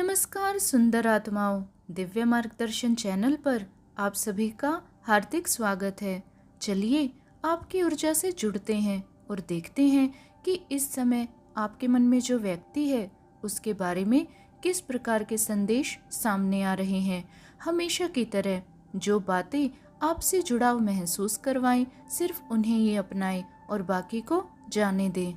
नमस्कार सुंदर आत्माओं, दिव्य मार्गदर्शन चैनल पर आप सभी का हार्दिक स्वागत है। चलिए आपकी ऊर्जा से जुड़ते हैं और देखते हैं कि इस समय आपके मन में जो व्यक्ति है उसके बारे में किस प्रकार के संदेश सामने आ रहे हैं। हमेशा की तरह जो बातें आपसे जुड़ाव महसूस करवाएं, सिर्फ उन्हें ही अपनाएं और बाकी को जाने दें।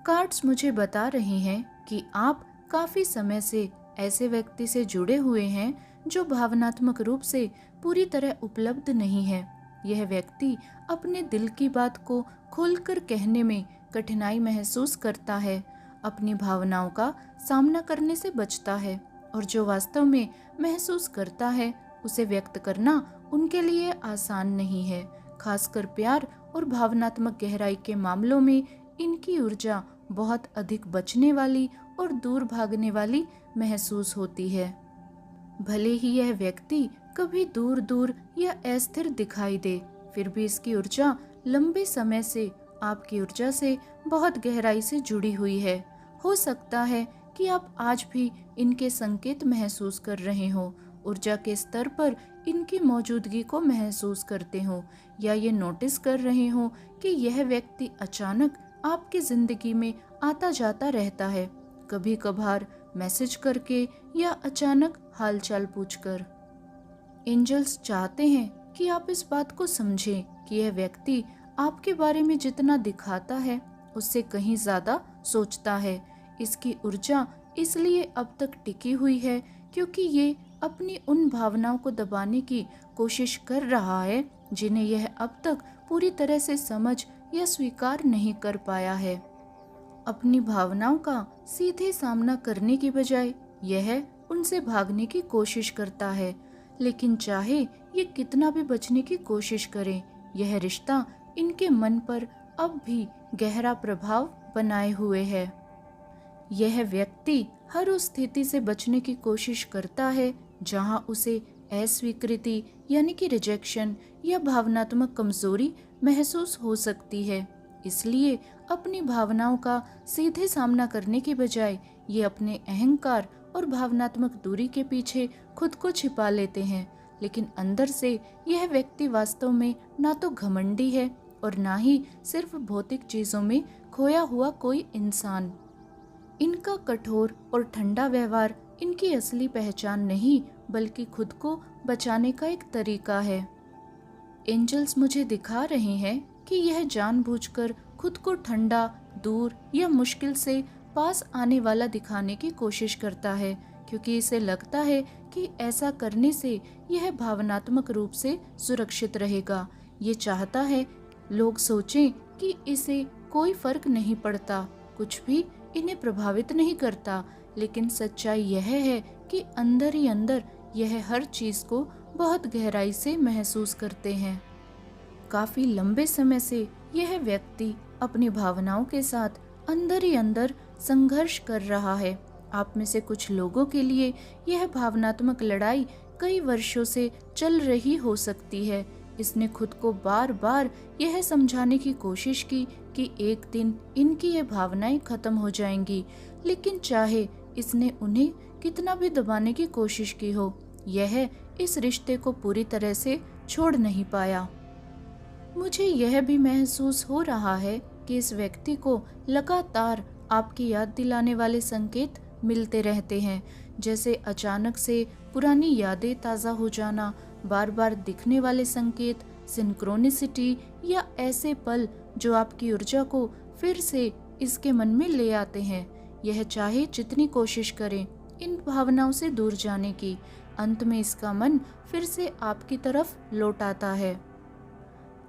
कार्ड्स मुझे बता रहे हैं कि आप काफी समय से ऐसे व्यक्ति से जुड़े हुए हैं जो भावनात्मक रूप से पूरी तरह उपलब्ध नहीं है। यह व्यक्ति अपने दिल की बात को खोलकर कहने में कठिनाई महसूस करता है, अपनी भावनाओं का सामना करने से बचता है और जो वास्तव में महसूस करता है उसे व्यक्त करना उनके लिए आसान नहीं है। खासकर प्यार और भावनात्मक गहराई के मामलों में इनकी ऊर्जा बहुत अधिक बचने वाली और दूर भागने वाली महसूस होती है। भले ही यह व्यक्ति कभी दूर दूर या अस्थिर दिखाई दे, फिर भी इसकी ऊर्जा लंबे समय से आपकी ऊर्जा से बहुत गहराई से जुड़ी हुई है। हो सकता है कि आप आज भी इनके संकेत महसूस कर रहे हो, ऊर्जा के स्तर पर इनकी मौजूदगी को महसूस करते हो, या ये नोटिस कर रहे हो कि यह व्यक्ति अचानक आपकी जिंदगी में आता जाता रहता है, कभी कभार मैसेज करके या अचानक हालचाल पूछकर। एंजल्स चाहते हैं कि आप इस बात को समझें कि यह व्यक्ति आपके बारे में जितना दिखाता है उससे कहीं ज्यादा सोचता है। इसकी ऊर्जा इसलिए अब तक टिकी हुई है क्योंकि ये अपनी उन भावनाओं को दबाने की कोशिश कर रहा है जिन्हें यह अब तक पूरी तरह से समझ या स्वीकार नहीं कर पाया है। अपनी भावनाओं का सीधे सामना करने की बजाय यह उनसे भागने की कोशिश करता है, लेकिन चाहे ये कितना भी बचने की कोशिश करे, यह रिश्ता इनके मन पर अब भी गहरा प्रभाव बनाए हुए है। यह व्यक्ति हर उस स्थिति से बचने की कोशिश करता है जहां उसे अस्वीकृति यानी कि रिजेक्शन या भावनात्मक कमजोरी महसूस हो सकती है। इसलिए अपनी भावनाओं का सीधे सामना करने के बजाय ये अपने अहंकार और भावनात्मक दूरी के पीछे खुद को छिपा लेते हैं। लेकिन अंदर से यह व्यक्ति वास्तव में ना तो घमंडी है और ना ही सिर्फ भौतिक चीजों में खोया हुआ कोई इंसान। इनका कठोर और ठंडा व्यवहार इनकी असली पहचान नहीं बल्कि खुद को बचाने का एक तरीका है। एंजल्स मुझे दिखा रहे हैं कि यह जानबूझकर खुद को ठंडा, दूर या मुश्किल से पास आने वाला दिखाने की कोशिश करता है क्योंकि इसे लगता है कि ऐसा करने से यह भावनात्मक रूप से सुरक्षित रहेगा। ये चाहता है लोग सोचें कि इसे कोई फर्क नहीं पड़ता, कुछ भी इन्हें प्रभावित नहीं करता, लेकिन सच्चाई यह है कि अंदर ही अंदर यह हर चीज को बहुत गहराई से महसूस करते हैं। काफी लंबे समय से यह व्यक्ति अपनी भावनाओं के साथ अंदर ही अंदर संघर्ष कर रहा है। आप में से कुछ लोगों के लिए यह भावनात्मक लड़ाई कई वर्षों से चल रही हो सकती है। इसने खुद को बार बार यह समझाने की कोशिश की कि एक दिन इनकी ये भावनाएं खत्म हो जाएंगी, लेकिन चाहे इसने उन्हें कितना भी दबाने की कोशिश की हो, यह इस रिश्ते को पूरी तरह से छोड़ नहीं पाया। मुझे यह भी महसूस हो रहा है कि इस व्यक्ति को लगातार आपकी याद दिलाने वाले संकेत मिलते रहते हैं, जैसे अचानक से पुरानी यादें ताज़ा हो जाना, बार बार दिखने वाले संकेत, सिंक्रोनिसिटी या ऐसे पल जो आपकी ऊर्जा को फिर से इसके मन में ले आते हैं। यह चाहे जितनी कोशिश करे इन भावनाओं से दूर जाने की, अंत में इसका मन फिर से आपकी तरफ लौट आता है।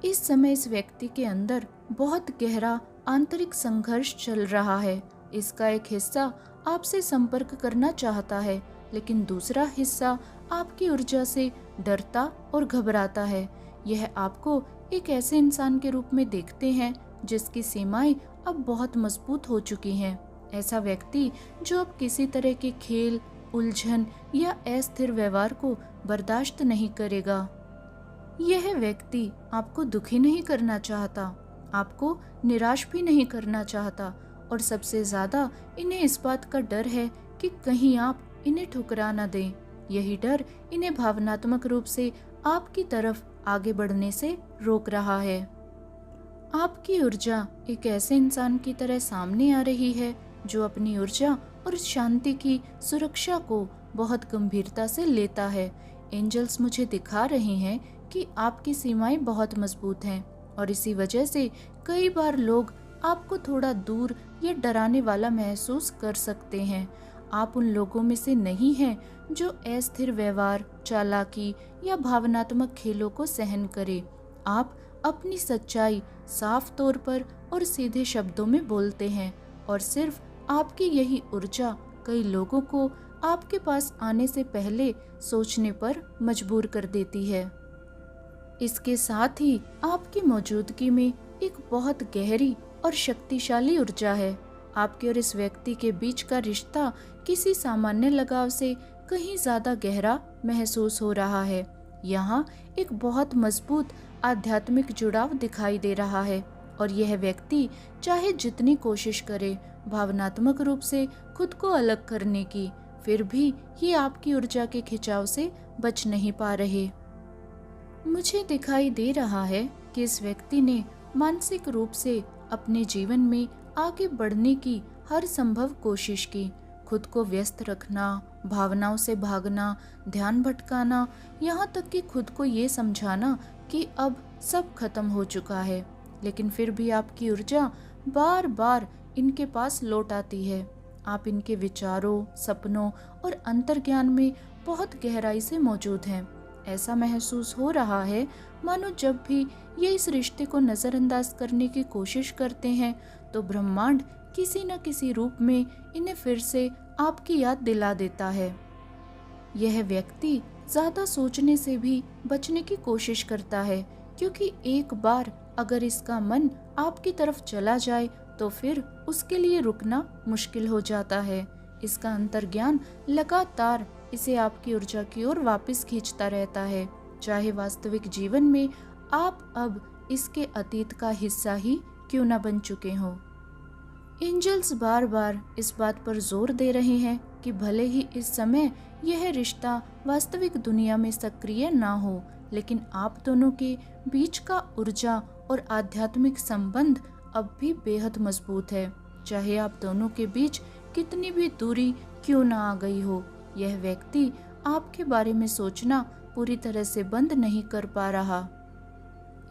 इस समय इस व्यक्ति के अंदर बहुत गहरा आंतरिक संघर्ष चल रहा है। इसका एक हिस्सा आपसे संपर्क करना चाहता है, लेकिन दूसरा हिस्सा आपकी ऊर्जा से डरता और घबराता है। यह आपको एक ऐसे इंसान के रूप में देखते हैं जिसकी सीमाएं अब बहुत मजबूत हो चुकी हैं। ऐसा व्यक्ति जो अब किसी तरह के खेल, उलझन या अस्थिर व्यवहार को बर्दाश्त नहीं करेगा। यह व्यक्ति आपको दुखी नहीं करना चाहता, आपको निराश भी नहीं करना चाहता और सबसे ज्यादा इन्हें इस बात का डर है कि कहीं आप इन्हें ठुकरा न दें। यही डर इन्हें भावनात्मक रूप से आपकी तरफ आगे बढ़ने से रोक रहा है। आपकी ऊर्जा एक ऐसे इंसान की तरह सामने आ रही है जो अपनी ऊर्जा और शांति की सुरक्षा को बहुत गंभीरता से लेता है। एंजल्स मुझे दिखा रहे हैं कि आपकी सीमाएं बहुत मजबूत हैं और इसी वजह से कई बार लोग आपको थोड़ा दूर या डराने वाला महसूस कर सकते हैं। आप उन लोगों में से नहीं हैं जो अस्थिर व्यवहार, चालाकी या भावनात्मक खेलों को सहन करे। आप अपनी सच्चाई साफ तौर पर और सीधे शब्दों में बोलते हैं और सिर्फ आपकी यही ऊर्जा कई लोगों को आपके पास आने से पहले सोचने पर मजबूर कर देती है। इसके साथ ही आपकी मौजूदगी में एक बहुत गहरी और शक्तिशाली ऊर्जा है। आपके और इस व्यक्ति के बीच का रिश्ता किसी सामान्य लगाव से कहीं ज्यादा गहरा महसूस हो रहा है। यहाँ एक बहुत मजबूत आध्यात्मिक जुड़ाव दिखाई दे रहा है और यह व्यक्ति चाहे जितनी कोशिश करे भावनात्मक रूप से खुद को अलग करने की, फिर भी ये आपकी ऊर्जा के खिंचाव से बच नहीं पा रहे। मुझे दिखाई दे रहा है कि इस व्यक्ति ने मानसिक रूप से अपने जीवन में आगे बढ़ने की हर संभव कोशिश की। खुद को व्यस्त रखना, भावनाओं से भागना, ध्यान भटकाना, यहाँ तक कि खुद को ये समझाना कि अब सब खत्म हो चुका है, लेकिन फिर भी आपकी ऊर्जा बार बार इनके पास लौट आती है। आप इनके विचारों, सपनों और अंतर्ज्ञान में बहुत गहराई से मौजूद हैं। ऐसा महसूस हो रहा है मानो जब भी ये इस रिश्ते को नजरअंदाज करने की कोशिश करते हैं तो ब्रह्मांड किसी न किसी रूप में इन्हें फिर से आपकी याद दिला देता है। यह व्यक्ति ज्यादा सोचने से भी बचने की कोशिश करता है, क्योंकि एक बार अगर इसका मन आपकी तरफ चला जाए तो फिर उसके लिए रुकना मुश्किल हो जाता है। इसका अंतर्ज्ञान लगातार इसे आपकी ऊर्जा की ओर वापस खींचता रहता है, चाहे वास्तविक जीवन में आप अब इसके अतीत का हिस्सा ही क्यों न बन चुके हों। एंजल्स बार बार इस बात पर जोर दे रहे हैं कि भले ही इस समय यह रिश्ता वास्तविक दुनिया में सक्रिय ना हो, लेकिन आप दोनों के बीच का ऊर्जा और आध्यात्मिक संबंध अब भी बेहद मजबूत है। चाहे आप दोनों के बीच कितनी भी दूरी क्यों ना आ गई हो, यह व्यक्ति आपके बारे में सोचना पूरी तरह से बंद नहीं कर पा रहा।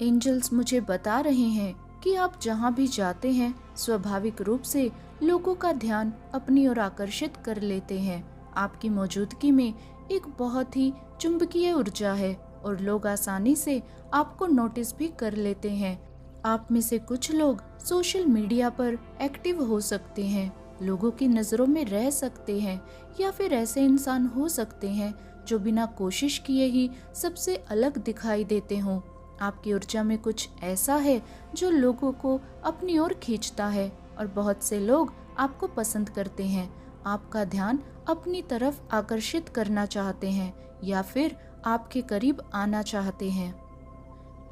एंजल्स मुझे बता रहे हैं कि आप जहाँ भी जाते हैं स्वाभाविक रूप से लोगों का ध्यान अपनी ओर आकर्षित कर लेते हैं। आपकी मौजूदगी में एक बहुत ही चुंबकीय ऊर्जा है और लोग आसानी से आपको नोटिस भी कर लेते हैं। आप में से कुछ लोग सोशल मीडिया पर एक्टिव हो सकते हैं, लोगों की नज़रों में रह सकते हैं, या फिर ऐसे इंसान हो सकते हैं जो बिना कोशिश किए ही सबसे अलग दिखाई देते हों। आपकी ऊर्जा में कुछ ऐसा है जो लोगों को अपनी ओर खींचता है और बहुत से लोग आपको पसंद करते हैं, आपका ध्यान अपनी तरफ आकर्षित करना चाहते हैं या फिर आपके करीब आना चाहते हैं।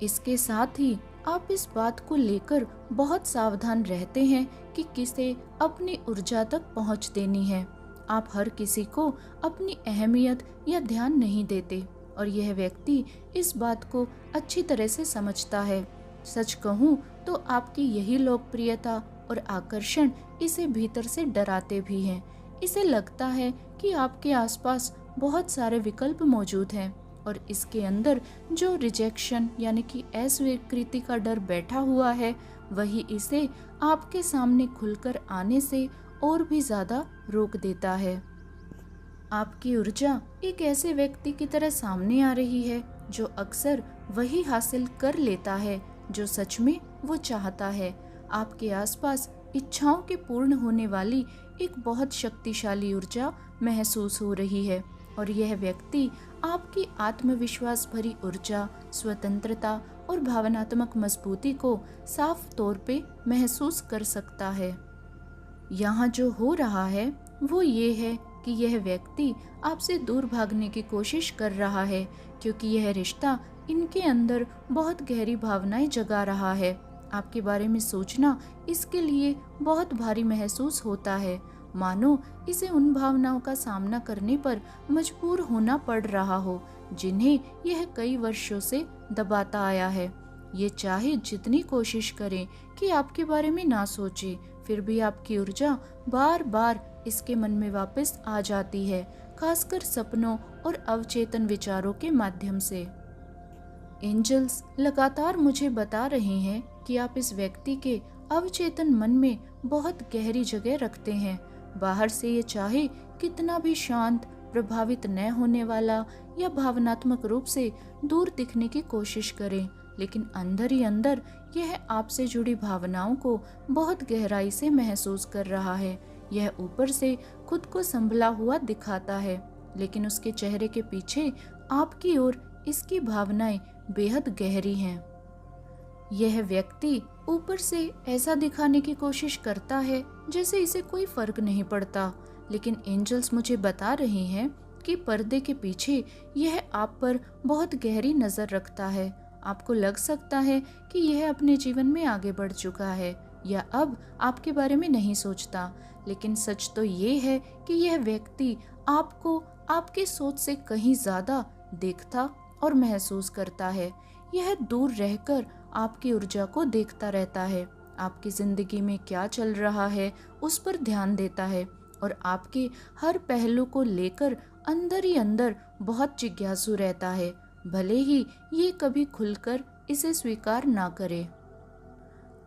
इसके साथ ही आप इस बात को लेकर बहुत सावधान रहते हैं कि किसे अपनी ऊर्जा तक पहुंच देनी है। आप हर किसी को अपनी अहमियत या ध्यान नहीं देते और यह व्यक्ति इस बात को अच्छी तरह से समझता है। सच कहूँ तो आपकी यही लोकप्रियता और आकर्षण इसे भीतर से डराते भी हैं। इसे लगता है कि आपके आसपास बहुत सारे विकल्प मौजूद हैं और इसके अंदर जो रिजेक्शन यानी कि अस्वीकृति का डर बैठा हुआ है वही इसे आपके सामने खुलकर आने से और भी ज्यादा रोक देता है। आपकी ऊर्जा एक ऐसे व्यक्ति की तरह सामने आ रही है जो अक्सर वही हासिल कर लेता है जो सच में वो चाहता है। आपके आसपास इच्छाओं के पूर्ण होने वाली एक बहुत शक्तिशाली ऊर्जा महसूस हो रही है और यह व्यक्ति आपकी आत्मविश्वास भरी ऊर्जा, स्वतंत्रता और भावनात्मक मजबूती को साफ तौर पे महसूस कर सकता है। यहाँ जो हो रहा है वो ये है कि यह व्यक्ति आपसे दूर भागने की कोशिश कर रहा है क्योंकि यह रिश्ता इनके अंदर बहुत गहरी भावनाएं जगा रहा है। आपके बारे में सोचना इसके लिए बहुत भारी महसूस होता है। मानो इसे उन भावनाओं का सामना करने पर मजबूर होना पड़ रहा हो जिन्हें यह कई वर्षों से दबाता आया है। ये चाहे जितनी कोशिश करे कि आपके बारे में ना सोचे, फिर भी आपकी ऊर्जा बार बार इसके मन में वापस आ जाती है, खासकर सपनों और अवचेतन विचारों के माध्यम से। एंजल्स लगातार मुझे बता रहे हैं कि आप इस व्यक्ति के अवचेतन मन में बहुत गहरी जगह रखते हैं। बाहर से ये चाहे कितना भी शांत, प्रभावित न होने वाला या भावनात्मक रूप से दूर दिखने की कोशिश करें, लेकिन अंदर ही अंदर यह आपसे जुड़ी भावनाओं को बहुत गहराई से महसूस कर रहा है। यह ऊपर से खुद को संभला हुआ दिखाता है, लेकिन उसके चेहरे के पीछे आपकी ओर इसकी भावनाएं बेहद गहरी हैं। यह व्यक्ति ऊपर से ऐसा दिखाने की कोशिश करता है जैसे इसे कोई फर्क नहीं पड़ता, लेकिन एंजल्स मुझे बता रहे हैं कि पर्दे के पीछे यह आप पर बहुत गहरी नजर रखता है। आपको लग सकता है कि यह अपने जीवन में आगे बढ़ चुका है या अब आपके बारे में नहीं सोचता, लेकिन सच तो ये है कि यह व्यक्ति आपको आपकी सोच से कहीं ज्यादा देखता और महसूस करता है। यह दूर रहकर आपकी ऊर्जा को देखता रहता है, आपकी जिंदगी में क्या चल रहा है उस पर ध्यान देता है और आपके हर पहलू को लेकर अंदर ही अंदर बहुत जिज्ञासु रहता है, भले ही ये कभी खुलकर इसे स्वीकार ना करे।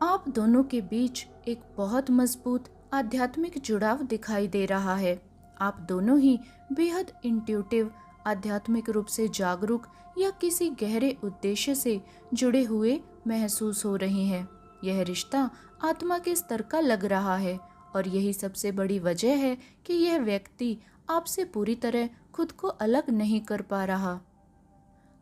आप दोनों के बीच एक बहुत मजबूत आध्यात्मिक जुड़ाव दिखाई दे रहा है। आप दोनों ही बेहद इंट्यूटिव, आध्यात्मिक रूप से जागरूक या किसी गहरे उद्देश्य से जुड़े हुए महसूस हो रहे हैं। यह रिश्ता आत्मा के स्तर का लग रहा है और यही सबसे बड़ी वजह है कि यह व्यक्ति आपसे पूरी तरह खुद को अलग नहीं कर पा रहा।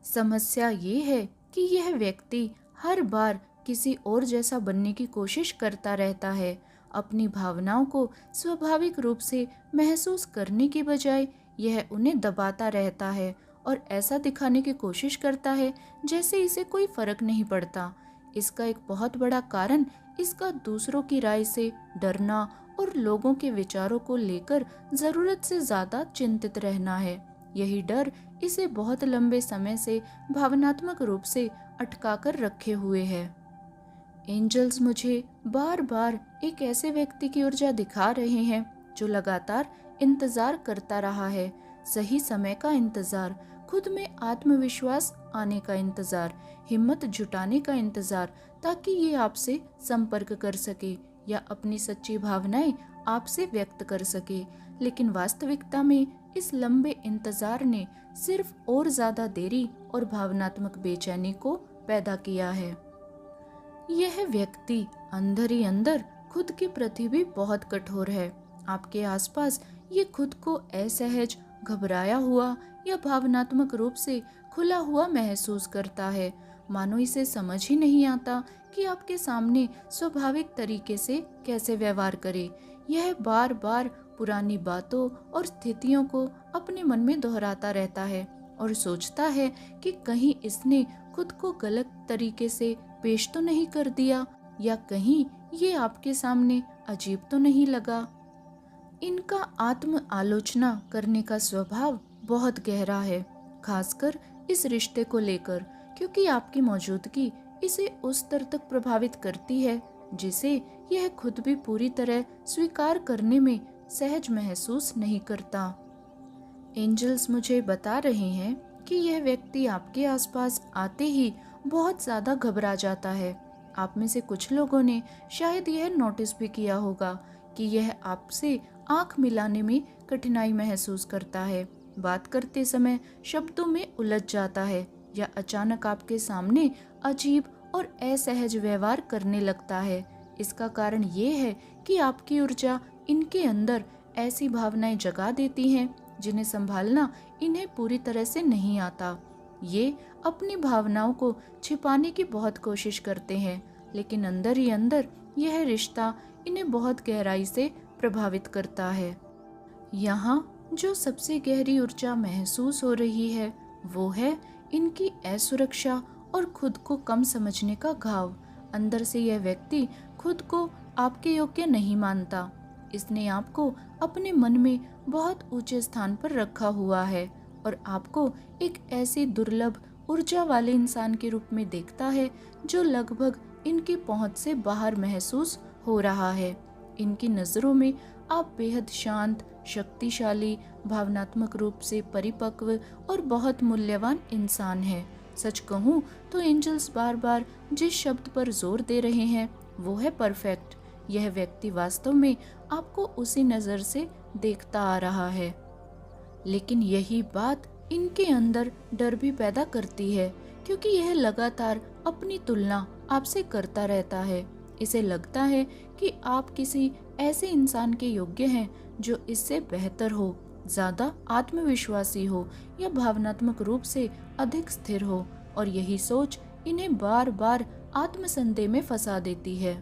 समस्या ये है कि यह व्यक्ति हर बार किसी और जैसा बनने की कोशिश करता रहता है। अपनी भावनाओं को स्वाभाविक रूप से महसूस करने की बजाय यह उन्हें दबाता रहता है और ऐसा दिखाने की कोशिश करता है जैसे इसे कोई फर्क नहीं पड़ता। इसका एक बहुत बड़ा कारण इसका दूसरों की राय से डरना और लोगों के विचारों को लेकर जरूरत से ज्यादा चिंतित रहना है। यही डर इसे बहुत लंबे समय से भावनात्मक रूप से अटका कर रखे हुए है। एंजल्स मुझे बार बार एक ऐसे व्यक्ति की ऊर्जा दिखा रहे हैं जो लगातार इंतजार करता रहा है, सही समय का इंतजार, खुद में आत्मविश्वास आने का इंतजार, हिम्मत जुटाने का इंतजार, ताकि ये आपसे संपर्क कर सके या अपनी सच्ची भावनाएं आपसे व्यक्त कर सके। लेकिन वास्तविकता में इस लंबे इंतजार ने सिर्फ और ज्यादा देरी और भावनात्मक बेचैनी को पैदा किया है। यह व्यक्ति अंदर ही अंदर खुद के प्रति भी बहुत कठोर है। आपके आसपास ये खुद को असहज, घबराया हुआ या भावनात्मक रूप से खुला हुआ महसूस करता है, मानो इसे समझ ही नहीं आता कि आपके सामने स्वाभाविक तरीके से कैसे व्यवहार करे। यह बार बार पुरानी बातों और स्थितियों को अपने मन में दोहराता रहता है और सोचता है कि कहीं इसने खुद को गलत तरीके से पेश तो नहीं कर दिया या कहीं ये आपके सामने अजीब तो नहीं लगा। इनका आत्म आलोचना करने का स्वभाव बहुत गहरा है, खासकर इस रिश्ते को लेकर, क्योंकि आपकी मौजूदगी इसे उस स्तर तक प्रभावित करती है जिसे यह खुद भी पूरी तरह स्वीकार करने में सहज महसूस नहीं करता। एंजल्स मुझे बता रहे हैं कि यह व्यक्ति आपके आसपास आते ही बहुत ज्यादा घबरा जाता है। आप में से कुछ लोगों ने शायद यह नोटिस भी किया होगा कि यह आपसे आंख मिलाने में कठिनाई महसूस करता है, बात करते समय शब्दों में उलझ जाता है या अचानक आपके सामने अजीब और असहज व्यवहार करने लगता है। इसका कारण ये है कि आपकी ऊर्जा इनके अंदर ऐसी भावनाएं जगा देती हैं जिन्हें संभालना इन्हें पूरी तरह से नहीं आता। ये अपनी भावनाओं को छिपाने की बहुत कोशिश करते हैं, लेकिन अंदर ही अंदर यह रिश्ता इन्हें बहुत गहराई से प्रभावित करता है। यहाँ जो सबसे गहरी ऊर्जा महसूस हो रही है वो है इनकी असुरक्षा और खुद को कम समझने का घाव। अंदर से यह व्यक्ति खुद को आपके योग्य नहीं मानता। इसने आपको अपने मन में बहुत ऊंचे स्थान पर रखा हुआ है और आपको एक ऐसी दुर्लभ ऊर्जा वाले इंसान के रूप में देखता है जो लगभग इनकी पहुंच से बाहर महसूस हो रहा है। इनकी नजरों में आप बेहद शांत, शक्तिशाली, भावनात्मक रूप से परिपक्व और बहुत मूल्यवान इंसान है। सच कहूँ तो एंजल्स बार बार जिस शब्द पर जोर दे रहे हैं वो है परफेक्ट। यह व्यक्ति वास्तव में आपको उसी नजर से देखता आ रहा है, लेकिन यही बात इनके अंदर डर भी पैदा करती है, क्योंकि यह लगातार अपनी तुलना आपसे करता रहता है। इसे लगता है कि आप किसी ऐसे इंसान के योग्य हैं जो इससे बेहतर हो, ज्यादा आत्मविश्वासी हो या भावनात्मक रूप से अधिक स्थिर हो, और यही सोच इन्हें बार बार आत्मसंदेह में फंसा देती है।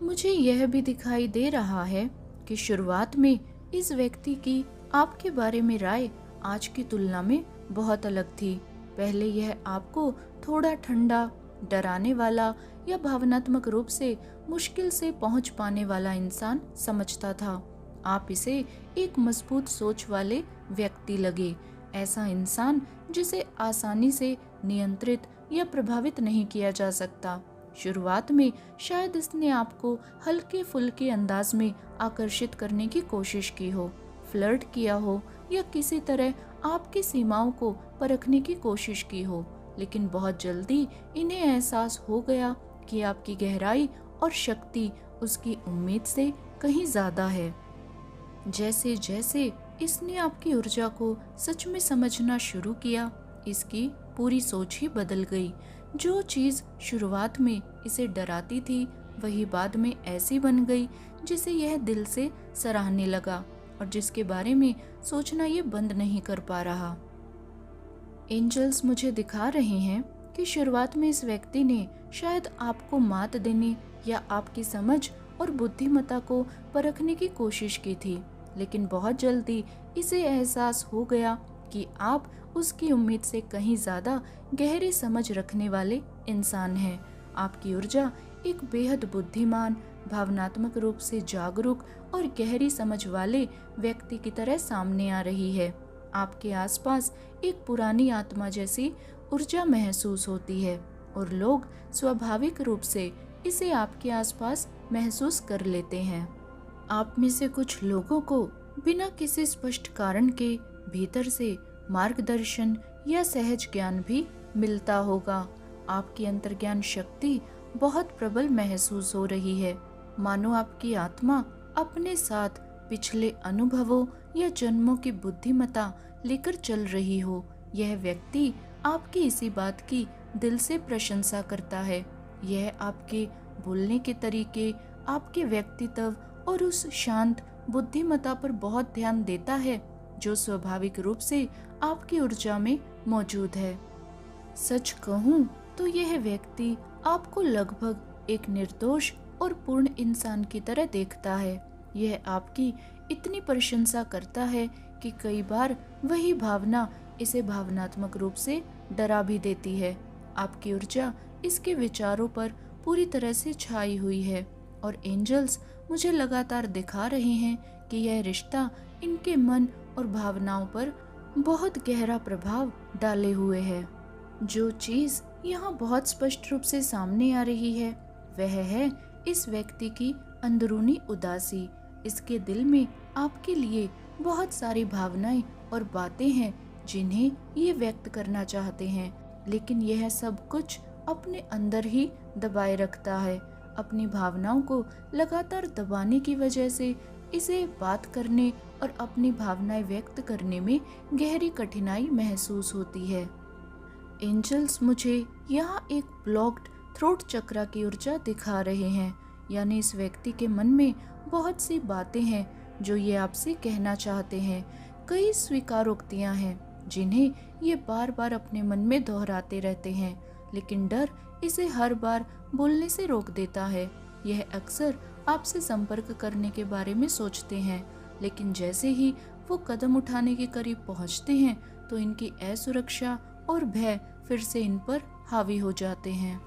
मुझे यह भी दिखाई दे रहा है कि शुरुआत में इस व्यक्ति की आपके बारे में राय आज की तुलना में बहुत अलग थी। पहले यह आपको थोड़ा ठंडा, डराने वाला या भावनात्मक रूप से मुश्किल से पहुंच पाने वाला इंसान समझता था। आप इसे एक मजबूत सोच वाले व्यक्ति लगे, ऐसा इंसान जिसे आसानी से नियंत्रित या प्रभावित नहीं किया जा सकता। शुरुआत में शायद इसने आपको हल्के फुल्के अंदाज में आकर्षित करने की कोशिश की हो, फ्लर्ट किया हो या किसी तरह आपकी सीमाओं को परखने की कोशिश की हो, लेकिन बहुत जल्दी इन्हें एहसास हो गया कि आपकी गहराई और शक्ति उसकी उम्मीद से कहीं ज्यादा है। जैसे जैसे इसने आपकी ऊर्जा को सच में समझना शुरू किया, इसकी पूरी सोच ही बदल गई। जो चीज शुरुआत में इसे डराती थी वही बाद में ऐसी बन गई जिसे यह दिल से सराहने लगा और जिसके बारे में सोचना ये बंद नहीं कर पा रहा। एंजल्स मुझे दिखा रहे हैं कि शुरुआत में इस व्यक्ति ने शायद आपको मात देने या आपकी समझ और बुद्धिमत्ता को परखने की कोशिश की थी, लेकिन बहुत जल्दी इसे एहसास हो गया कि आप उसकी उम्मीद से कहीं ज्यादा गहरी समझ रखने वाले इंसान हैं। आपकी ऊर्जा एक बेहद बुद्धिमान, भावनात्मक रूप से जागरूक और गहरी समझ वाले व्यक्ति की तरह सामने आ रही है। आपके आसपास एक पुरानी आत्मा जैसी ऊर्जा महसूस होती है और लोग स्वाभाविक रूप से इसे आपके आसपास महसूस कर लेते हैं। आप में से कुछ लोगों को बिना किसी स्पष्ट कारण के भीतर से मार्गदर्शन या सहज ज्ञान भी मिलता होगा। आपकी अंतर्ज्ञान शक्ति बहुत प्रबल महसूस हो रही है, मानो आपकी आत्मा अपने साथ पिछले अनुभवों या जन्मों की बुद्धिमत्ता लेकर चल रही हो। यह व्यक्ति आपकी इसी बात की दिल से प्रशंसा करता है। यह आपके बोलने के तरीके, आपके व्यक्तित्व और उस शांत बुद्धिमत्ता पर बहुत ध्यान देता है जो स्वाभाविक रूप से आपकी ऊर्जा में मौजूद है। सच कहूँ तो यह व्यक्ति आपको लगभग एक निर्दोष और पूर्ण इंसान की तरह देखता है। यह आपकी इतनी प्रशंसा करता है कि कई बार वही भावना इसे भावनात्मक रूप से डरा भी देती है। आपकी ऊर्जा इसके विचारों पर पूरी तरह से छाई हुई है और एंजल्स मुझे लगातार दिखा रहे हैं कि यह रिश्ता इनके मन और भावनाओं पर बहुत गहरा प्रभाव डाले हुए है। जो चीज यहाँ बहुत स्पष्ट रूप से सामने आ रही है वह है इस व्यक्ति की अंदरूनी उदासी। इसके दिल में आपके लिए बहुत सारी भावनाएं और बातें हैं जिन्हें ये व्यक्त करना चाहते हैं, लेकिन यह सब कुछ अपने अंदर ही दबाए रखता है। अपनी भावनाओं को लगातार दबाने की वजह से इसे बात करने और अपनी भावनाएं व्यक्त करने में गहरी कठिनाई महसूस होती है। एंजल्स मुझे यहाँ एक ब्लॉक्ड थ्रोट चक्र की ऊर्जा दिखा रहे हैं, यानी इस व्यक्ति के मन में बहुत सी बातें हैं जो ये आपसे कहना चाहते हैं। कई स्वीकारोक्तियां हैं जिन्हें ये बार बार अपने मन में दोहराते रहते हैं, लेकिन डर इसे हर बार बोलने से रोक देता है। यह अक्सर आपसे संपर्क करने के बारे में सोचते हैं, लेकिन जैसे ही वो कदम उठाने के करीब पहुंचते हैं तो इनकी असुरक्षा और भय फिर से इन पर हावी हो जाते हैं।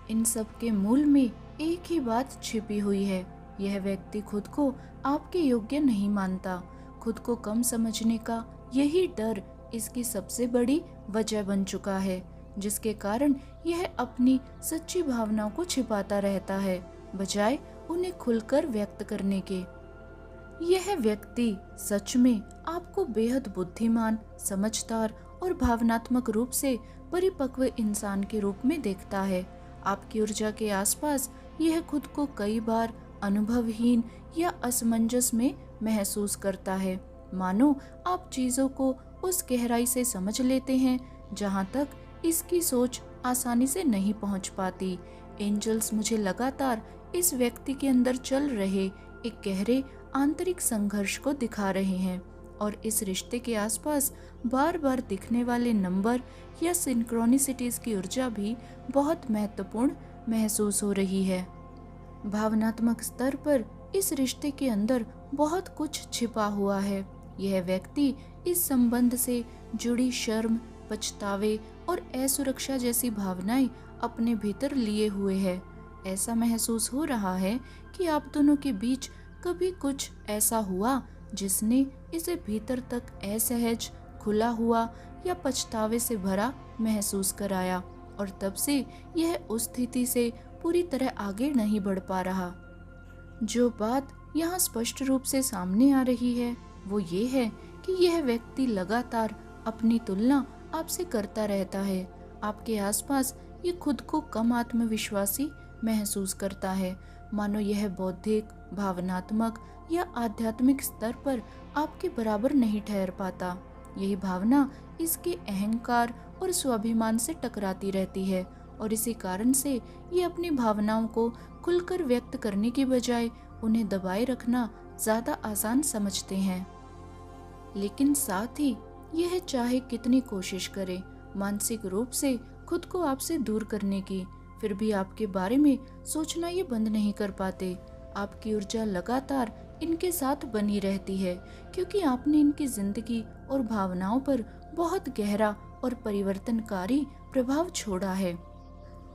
इन सब के मूल में एक ही बात छिपी हुई है, यह व्यक्ति खुद को आपके योग्य नहीं मानता। खुद को कम समझने का यही डर इसकी सबसे बड़ी वजह बन चुका है, जिसके कारण यह अपनी सच्ची भावनाओं को छिपाता रहता है, बजाय उन्हें खुलकर व्यक्त करने के। यह व्यक्ति सच में आपको बेहद बुद्धिमान, समझदार और भावनात्मक रूप से परिपक्व इंसान के रूप में देखता है। आपकी ऊर्जा के आसपास यह खुद को कई बार अनुभवहीन या असमंजस में महसूस करता है, मानो आप चीजों को उस गहराई से समझ लेते हैं जहां तक इसकी सोच आसानी से नहीं पहुंच पाती। एंजल्स मुझे लगातार इस व्यक्ति के अंदर चल रहे एक गहरे आंतरिक संघर्ष को दिखा रहे हैं और इस रिश्ते के आसपास बार बार दिखने वाले नंबर या सिंक्रोनिसिटीज की ऊर्जा भी बहुत महत्वपूर्ण महसूस हो रही है। भावनात्मक स्तर पर इस रिश्ते के अंदर बहुत कुछ छिपा हुआ है। यह व्यक्ति इस संबंध से जुड़ी शर्म, पछतावे और असुरक्षा जैसी भावनाएं अपने भीतर लिए हुए है। ऐसा महसूस हो रहा है कि आप दोनों के बीच कभी कुछ ऐसा हुआ जिसने इसे भीतर तक असहज, खुला हुआ या पछतावे से भरा महसूस कराया और तब से यह उस स्थिति से पूरी तरह आगे नहीं बढ़ पा रहा। जो बात यहाँ स्पष्ट रूप से सामने आ रही है वो ये है कि यह व्यक्ति लगातार अपनी तुलना आपसे करता रहता है। आपके आसपास ये खुद को कम आत्मविश्वासी महसूस करता है, मानो यह बौद्धिक, भावनात्मक या आध्यात्मिक स्तर पर आपके बराबर नहीं ठहर पाता। यही भावना इसके अहंकार और स्वाभिमान से टकराती रहती है और इसी कारण से ये अपनी भावनाओं को खुलकर व्यक्त करने की बजाय उन्हें दबाए रखना ज्यादा आसान समझते हैं। लेकिन साथ ही यह चाहे कितनी कोशिश करे मानसिक रूप से खुद को आपसे दूर करने की, फिर भी आपके बारे में सोचना ये बंद नहीं कर पाते। आपकी ऊर्जा लगातार इनके साथ बनी रहती है क्योंकि आपने इनकी जिंदगी और भावनाओं पर बहुत गहरा और परिवर्तनकारी प्रभाव छोड़ा है।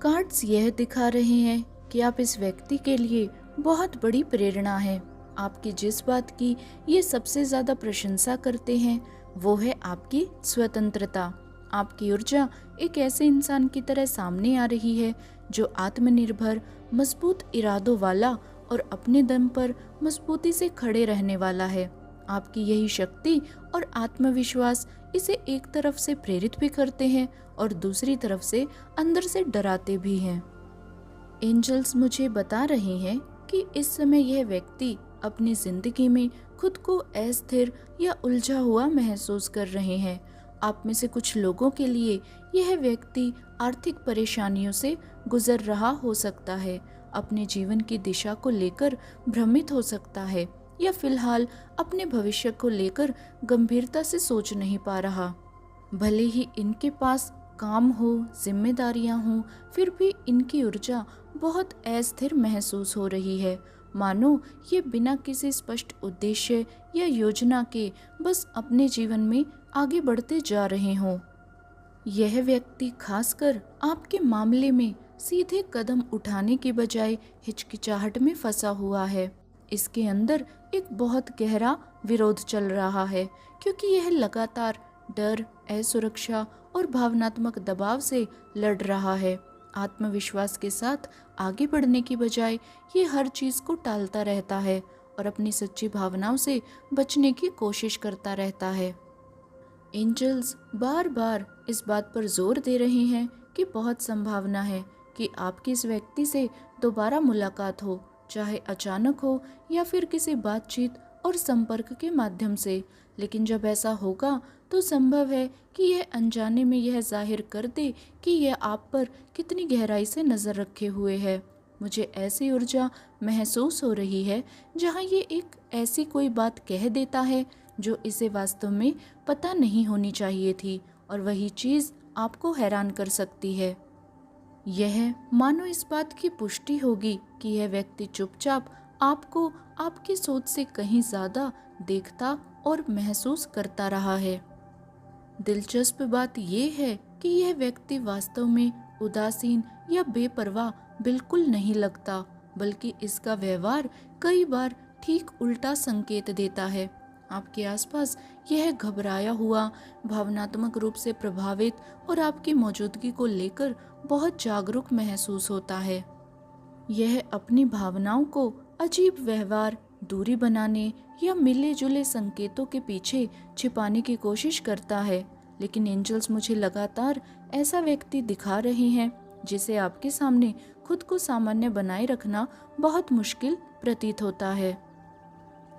कार्ड्स यह दिखा रहे हैं कि आप इस व्यक्ति के लिए बहुत बड़ी प्रेरणा है। आपकी जिस बात की ये सबसे ज्यादा प्रशंसा करते हैं वो है आपकी स्वतंत्रता। आपकी ऊर्जा एक ऐसे इंसान की तरह सामने आ रही है जो आत्मनिर्भर, मजबूत इरादों वाला और अपने दम पर मजबूती से खड़े रहने वाला है। आपकी यही शक्ति और आत्मविश्वास इसे एक तरफ से प्रेरित भी करते हैं और दूसरी तरफ से अंदर से डराते भी हैं। एंजल्स मुझे बता रहे हैं कि इस समय यह व्यक्ति अपनी जिंदगी में खुद को अस्थिर या उलझा हुआ महसूस कर रहे हैं। आप में से कुछ लोगों के लिए यह व्यक्ति आर्थिक परेशानियों से गुजर रहा हो सकता है, अपने जीवन की दिशा को लेकर भ्रमित हो सकता है या फिलहाल अपने भविष्य को लेकर गंभीरता से सोच नहीं पा रहा। भले ही इनके पास काम हो, जिम्मेदारियां हों, फिर भी इनकी ऊर्जा बहुत अस्थिर महसूस हो रही है, मानो ये बिना किसी स्पष्ट उद्देश्य या योजना के बस अपने जीवन में आगे बढ़ते जा रहे हों। यह व्यक्ति खासकर आपके मामले में सीधे कदम उठाने के बजाय हिचकिचाहट में फंसा हुआ है। इसके अंदर एक बहुत गहरा विरोध चल रहा है क्योंकि यह लगातार डर, असुरक्षा और भावनात्मक दबाव से लड़ रहा है। आत्मविश्वास के साथ आगे बढ़ने की बजाय ये हर चीज को टालता रहता है और अपनी सच्ची भावनाओं से बचने की कोशिश करता रहता है। एंजल्स बार बार इस बात पर जोर दे रहे हैं कि बहुत संभावना है कि आपकी इस व्यक्ति से दोबारा मुलाकात हो, चाहे अचानक हो या फिर किसी बातचीत और संपर्क के माध्यम से। लेकिन जब ऐसा होगा तो संभव है कि यह अनजाने में यह जाहिर कर दे कि यह आप पर कितनी गहराई से नजर रखे हुए है। मुझे ऐसी ऊर्जा महसूस हो रही है जहां ये एक ऐसी कोई बात कह देता है जो इसे वास्तव में पता नहीं होनी चाहिए थी और वही चीज आपको हैरान कर सकती है। यह मानो इस बात की पुष्टि होगी कि यह व्यक्ति चुपचाप आपको आपकी सोच से कहीं ज्यादा देखता और महसूस करता रहा है। दिलचस्प बात यह है कि यह व्यक्ति वास्तव में उदासीन या बेपरवाह बिल्कुल नहीं लगता बल्कि इसका व्यवहार कई बार ठीक उल्टा संकेत देता है। आपके आसपास यह घबराया हुआ, भावनात्मक रूप से प्रभावित और आपकी मौजूदगी को लेकर बहुत जागरूक महसूस होता है। यह अपनी भावनाओं को अजीब व्यवहार, दूरी बनाने या मिले जुले संकेतों के पीछे छिपाने की कोशिश करता है, लेकिन एंजल्स मुझे लगातार ऐसा व्यक्ति दिखा रहे हैं जिसे आपके सामने खुद को सामान्य बनाए रखना बहुत मुश्किल प्रतीत होता है।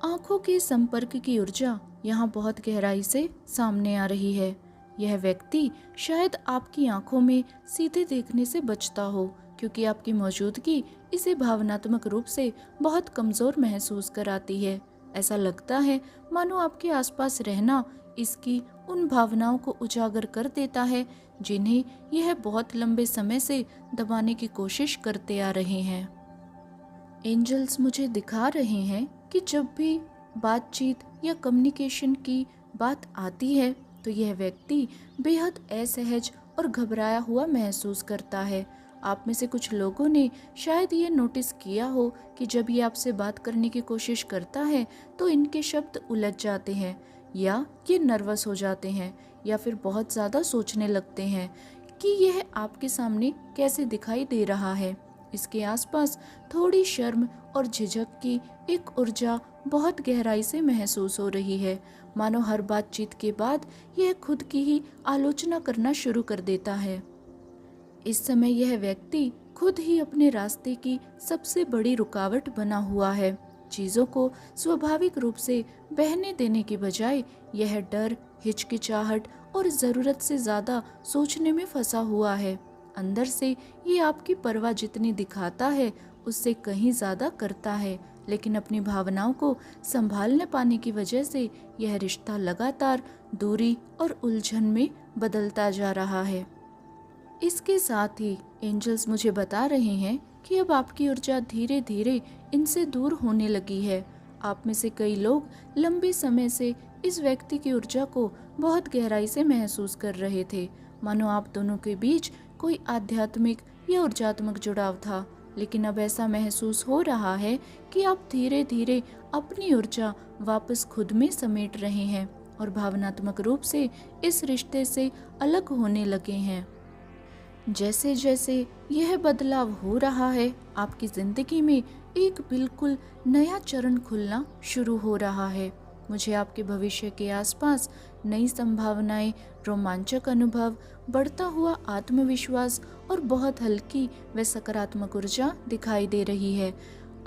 आंखों के संपर्क की ऊर्जा यहाँ बहुत गहराई से सामने आ रही है। यह व्यक्ति शायद आपकी आंखों में सीधे देखने से बचता हो, क्योंकि आपकी मौजूदगी इसे भावनात्मक रूप से बहुत कमजोर महसूस कराती है। ऐसा लगता है मानो आपके आसपास रहना इसकी उन भावनाओं को उजागर कर देता है जिन्हें यह बहुत लंबे समय से दबाने की कोशिश करते आ रहे हैं। एंजल्स मुझे दिखा रहे हैं कि जब भी बातचीत या कम्युनिकेशन की बात आती है तो यह व्यक्ति बेहद असहज और घबराया हुआ महसूस करता है। आप में से कुछ लोगों ने शायद ये नोटिस किया हो कि जब ये आपसे बात करने की कोशिश करता है तो इनके शब्द उलझ जाते हैं, या ये नर्वस हो जाते हैं, या फिर बहुत ज़्यादा सोचने लगते हैं कि यह आपके सामने कैसे दिखाई दे रहा है। इसके आसपास थोड़ी शर्म और झिझक की एक ऊर्जा बहुत गहराई से महसूस हो रही है, मानो हर बातचीत के बाद यह खुद की ही आलोचना करना शुरू कर देता है। इस समय यह व्यक्ति खुद ही अपने रास्ते की सबसे बड़ी रुकावट बना हुआ है। चीज़ों को स्वाभाविक रूप से बहने देने के बजाय यह डर, हिचकिचाहट और ज़रूरत से ज़्यादा सोचने में फंसा हुआ है। अंदर से ये आपकी परवाह जितनी दिखाता है उससे कहीं ज़्यादा करता है, लेकिन अपनी भावनाओं को संभाल न पाने की वजह से यह रिश्ता लगातार दूरी और उलझन में बदलता जा रहा है। इसके साथ ही एंजल्स मुझे बता रहे हैं कि अब आपकी ऊर्जा धीरे धीरे इनसे दूर होने लगी है। आप में से कई लोग लंबे समय से इस व्यक्ति की ऊर्जा को बहुत गहराई से महसूस कर रहे थे, मानो आप दोनों के बीच कोई आध्यात्मिक या ऊर्जात्मक जुड़ाव था। लेकिन अब ऐसा महसूस हो रहा है कि आप धीरे धीरे अपनी ऊर्जा वापस खुद में समेट रहे हैं और भावनात्मक रूप से इस रिश्ते से अलग होने लगे हैं। जैसे जैसे यह बदलाव हो रहा है, आपकी जिंदगी में एक बिल्कुल नया चरण खुलना शुरू हो रहा है। मुझे आपके भविष्य के आसपास नई संभावनाएं, रोमांचक अनुभव, बढ़ता हुआ आत्मविश्वास और बहुत हल्की व सकारात्मक ऊर्जा दिखाई दे रही है।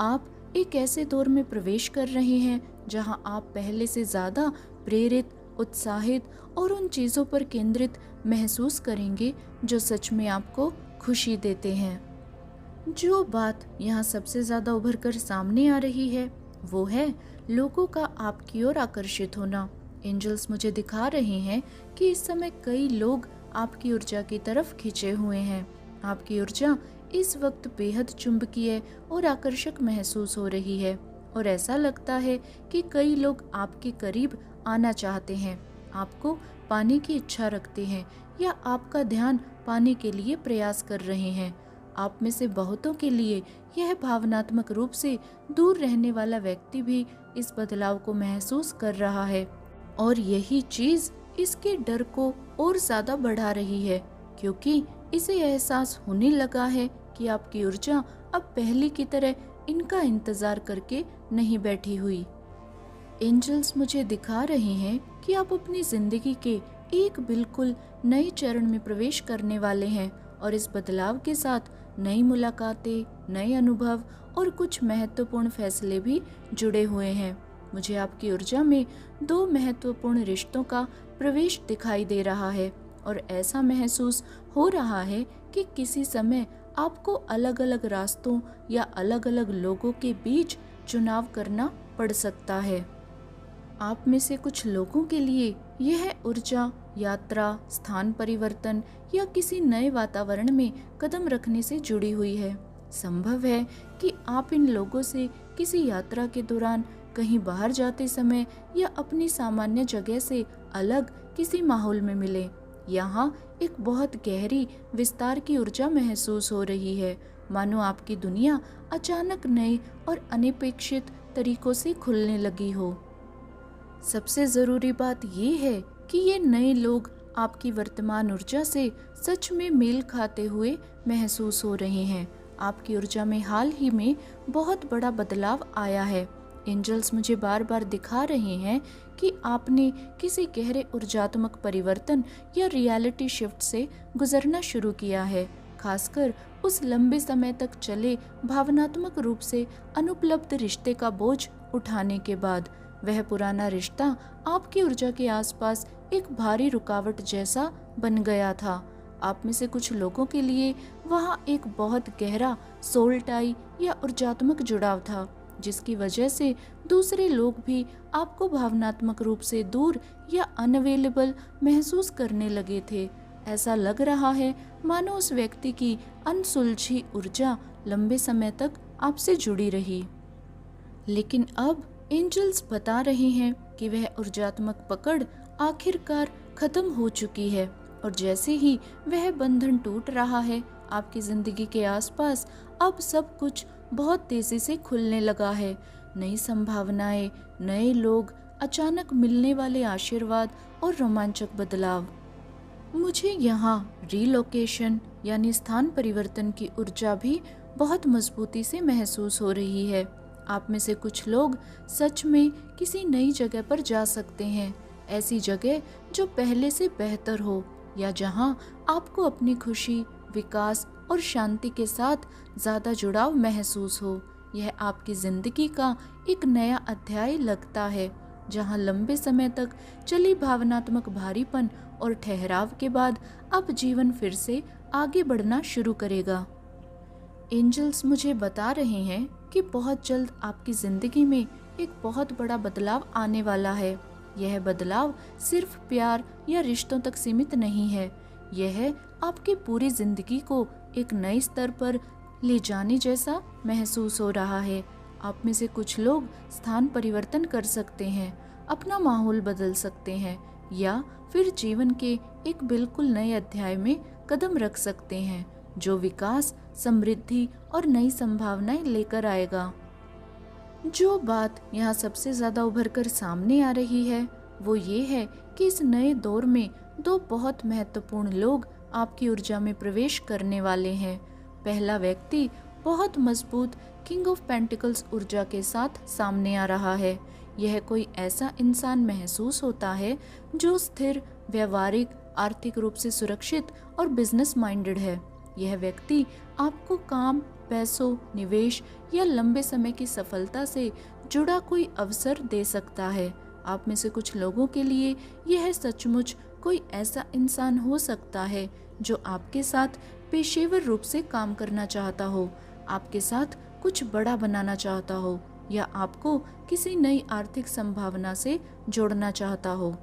आप एक ऐसे दौर में प्रवेश कर रहे हैं जहां आप पहले से ज़्यादा प्रेरित, उत्साहित और उन चीज़ों पर केंद्रित महसूस करेंगे जो सच में आपको खुशी देते हैं। जो बात यहाँ सबसे ज़्यादा उभर कर सामने आ रही है वो है लोगों का आपकी ओर आकर्षित होना। एंजल्स मुझे दिखा रहे हैं कि इस समय कई लोग आपकी ऊर्जा की तरफ खिंचे हुए हैं। आपकी ऊर्जा इस वक्त बेहद चुंबकीय और आकर्षक महसूस हो रही है और ऐसा लगता है कि कई लोग आपके करीब आना चाहते हैं, आपको पाने की इच्छा रखते हैं या आपका ध्यान पाने के लिए प्रयास कर रहे हैं। आप में से बहुतों के लिए यह भावनात्मक रूप से दूर रहने वाला व्यक्ति भी इस बदलाव को महसूस कर रहा है और यही चीज इसके डर को और ज्यादा बढ़ा रही है, क्योंकि इसे एहसास होने लगा है कि आपकी ऊर्जा अब पहले की तरह इनका इंतजार करके नहीं बैठी हुई। एंजल्स मुझे दिखा रहे हैं कि आप अपनी जिंदगी के एक बिल्कुल नए चरण में प्रवेश करने वाले हैं और इस बदलाव के साथ नई मुलाकातें, नए अनुभव और कुछ महत्वपूर्ण फैसले भी जुड़े हुए हैं। मुझे आपकी ऊर्जा में 2 महत्वपूर्ण रिश्तों का प्रवेश दिखाई दे रहा है और ऐसा महसूस हो रहा है कि किसी समय आपको अलग अलग रास्तों या अलग अलग लोगों के बीच चुनाव करना पड़ सकता है। आप में से कुछ लोगों के लिए यह ऊर्जा यात्रा, स्थान परिवर्तन या किसी नए वातावरण में कदम रखने से जुड़ी हुई है। संभव है कि आप इन लोगों से किसी यात्रा के दौरान, कहीं बाहर जाते समय या अपनी सामान्य जगह से अलग किसी माहौल में मिले। यहाँ एक बहुत गहरी विस्तार की ऊर्जा महसूस हो रही है। मानो आपकी दुनिया अचानक नए और अनपेक्षित तरीकों से खुलने लगी हो। सबसे ज़रूरी बात ये है कि ये नए लोग आपकी वर्तमान ऊर्जा से सच में मेल खाते हुए महसूस हो रहे हैं। आपकी ऊर्जा में हाल ही में बहुत बड़ा बदलाव आया है। एंजल्स मुझे बार बार दिखा रहे हैं कि आपने किसी गहरे ऊर्जात्मक परिवर्तन या रियलिटी शिफ्ट से गुजरना शुरू किया है, खासकर उस लंबे समय तक चले भावनात्मक रूप से अनुपलब्ध रिश्ते का बोझ उठाने के बाद। वह पुराना रिश्ता आपकी ऊर्जा के आसपास एक भारी रुकावट जैसा बन गया था। आप में से कुछ लोगों के लिए वहाँ एक बहुत गहरा सोल टाई या ऊर्जात्मक जुड़ाव था, जिसकी वजह से दूसरे लोग भी आपको भावनात्मक रूप से दूर या अनअवेलेबल महसूस करने लगे थे। ऐसा लग रहा है मानो उस व्यक्ति की अनसुलझी ऊर्जा लंबे समय तक आपसे जुड़ी रही। लेकिन अब एंजल्स बता रहे हैं कि वह ऊर्जात्मक पकड़ आखिरकार खत्म हो चुकी है, और जैसे ही वह बंधन टूट रहा है, आपकी जिंदगी के आसपास अब सब कुछ बहुत तेजी से खुलने लगा है। नई संभावनाएं, नए लोग, अचानक मिलने वाले आशीर्वाद और रोमांचक बदलाव। मुझे यहाँ रीलोकेशन यानी स्थान परिवर्तन की ऊर्जा भी बहुत मजबूती से महसूस हो रही है। आप में से कुछ लोग सच में किसी नई जगह पर जा सकते हैं, ऐसी जगह जो पहले से बेहतर हो या जहां आपको अपनी खुशी, विकास और शांति के साथ ज़्यादा जुड़ाव महसूस हो। यह आपकी ज़िंदगी का एक नया अध्याय लगता है, जहां लंबे समय तक चली भावनात्मक भारीपन और ठहराव के बाद अब जीवन फिर से आगे बढ़ना शुरू करेगा। एंजल्स मुझे बता रहे हैं कि बहुत जल्द आपकी ज़िंदगी में एक बहुत बड़ा बदलाव आने वाला है। यह बदलाव सिर्फ प्यार या रिश्तों तक सीमित नहीं है, यह आपकी पूरी ज़िंदगी को एक नए स्तर पर ले जाने जैसा महसूस हो रहा है। आप में से कुछ लोग स्थान परिवर्तन कर सकते हैं, अपना माहौल बदल सकते हैं, या फिर जीवन के एक बिल्कुल नए अध्याय में कदम रख सकते हैं, जो विकास, समृद्धि और नई संभावनाएं लेकर आएगा। जो बात यहाँ सबसे ज़्यादा उभर कर सामने आ रही है वो ये है कि इस नए दौर में दो बहुत महत्वपूर्ण लोग आपकी ऊर्जा में प्रवेश करने वाले हैं। पहला व्यक्ति बहुत मजबूत किंग ऑफ पेंटिकल्स ऊर्जा के साथ सामने आ रहा है। यह कोई ऐसा इंसान महसूस होता है जो स्थिर, व्यवहारिक, आर्थिक रूप से सुरक्षित और बिजनेस माइंडेड है। यह व्यक्ति आपको काम, पैसों, निवेश या लंबे समय की सफलता से जुड़ा कोई अवसर दे सकता है। आप में से कुछ लोगों के लिए यह सचमुच कोई ऐसा इंसान हो सकता है जो आपके साथ पेशेवर रूप से काम करना चाहता हो, आपके साथ कुछ बड़ा बनाना चाहता हो, या आपको किसी नई आर्थिक संभावना से जोड़ना चाहता हो।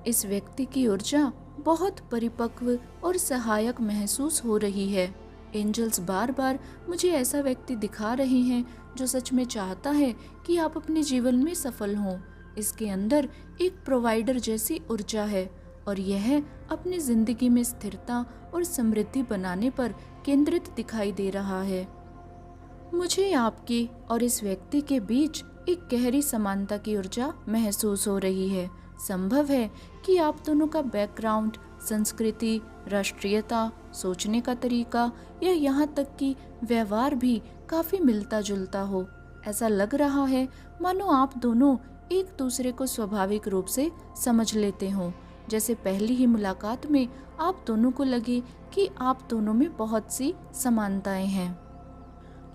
इस व्यक्ति की ऊर्जा बहुत परिपक्व और सहायक महसूस हो रही है। एंजल्स बार बार मुझे ऐसा व्यक्ति दिखा रहे हैं जो सच में चाहता है कि आप अपने जीवन में सफल हों। इसके अंदर एक प्रोवाइडर जैसी ऊर्जा है और यह अपनी जिंदगी में स्थिरता और समृद्धि बनाने पर केंद्रित दिखाई दे रहा है। मुझे आपके और इस व्यक्ति के बीच एक गहरी समानता की ऊर्जा महसूस हो रही है। संभव है कि आप दोनों का बैकग्राउंड, संस्कृति, राष्ट्रीयता, सोचने का तरीका या यहाँ तक कि व्यवहार भी काफी मिलता जुलता हो। ऐसा लग रहा है मानो आप दोनों एक दूसरे को स्वाभाविक रूप से समझ लेते हों, जैसे पहली ही मुलाकात में आप दोनों को लगे कि आप दोनों में बहुत सी समानताएं हैं।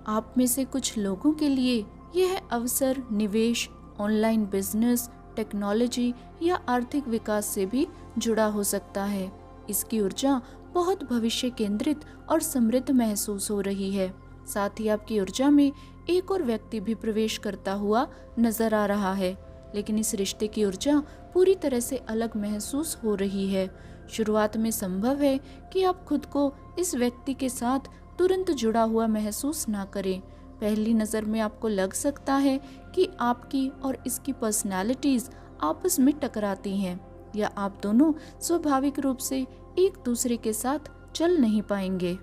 आप में से कुछ लोगों के लिए यह अवसर निवेश, ऑनलाइन बिजनेस, टेक्नोलॉजी या आर्थिक विकास से भी जुड़ा हो सकता है। इसकी ऊर्जा बहुत भविष्य केंद्रित और समृद्ध महसूस हो रही है। साथ ही आपकी ऊर्जा में एक और व्यक्ति भी प्रवेश करता हुआ नजर आ रहा है, लेकिन इस रिश्ते की ऊर्जा पूरी तरह से अलग महसूस हो रही है। शुरुआत में संभव है कि आप खुद को इस व्यक्ति के साथ तुरंत जुड़ा हुआ महसूस ना करें। पहली नज़र में आपको लग सकता है कि आपकी और इसकी पर्सनालिटीज आपस में टकराती हैं, या आप दोनों स्वाभाविक रूप से एक दूसरे के साथ चल नहीं पाएंगे।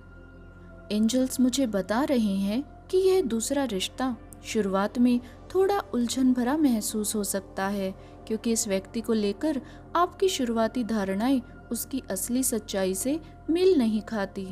एंजल्स मुझे बता रहे हैं कि यह दूसरा रिश्ता शुरुआत में थोड़ा उलझन भरा महसूस हो सकता है, क्योंकि इस व्यक्ति को लेकर आपकी शुरुआती धारणाएं उसकी असली सच्चाई से मेल नहीं खाती।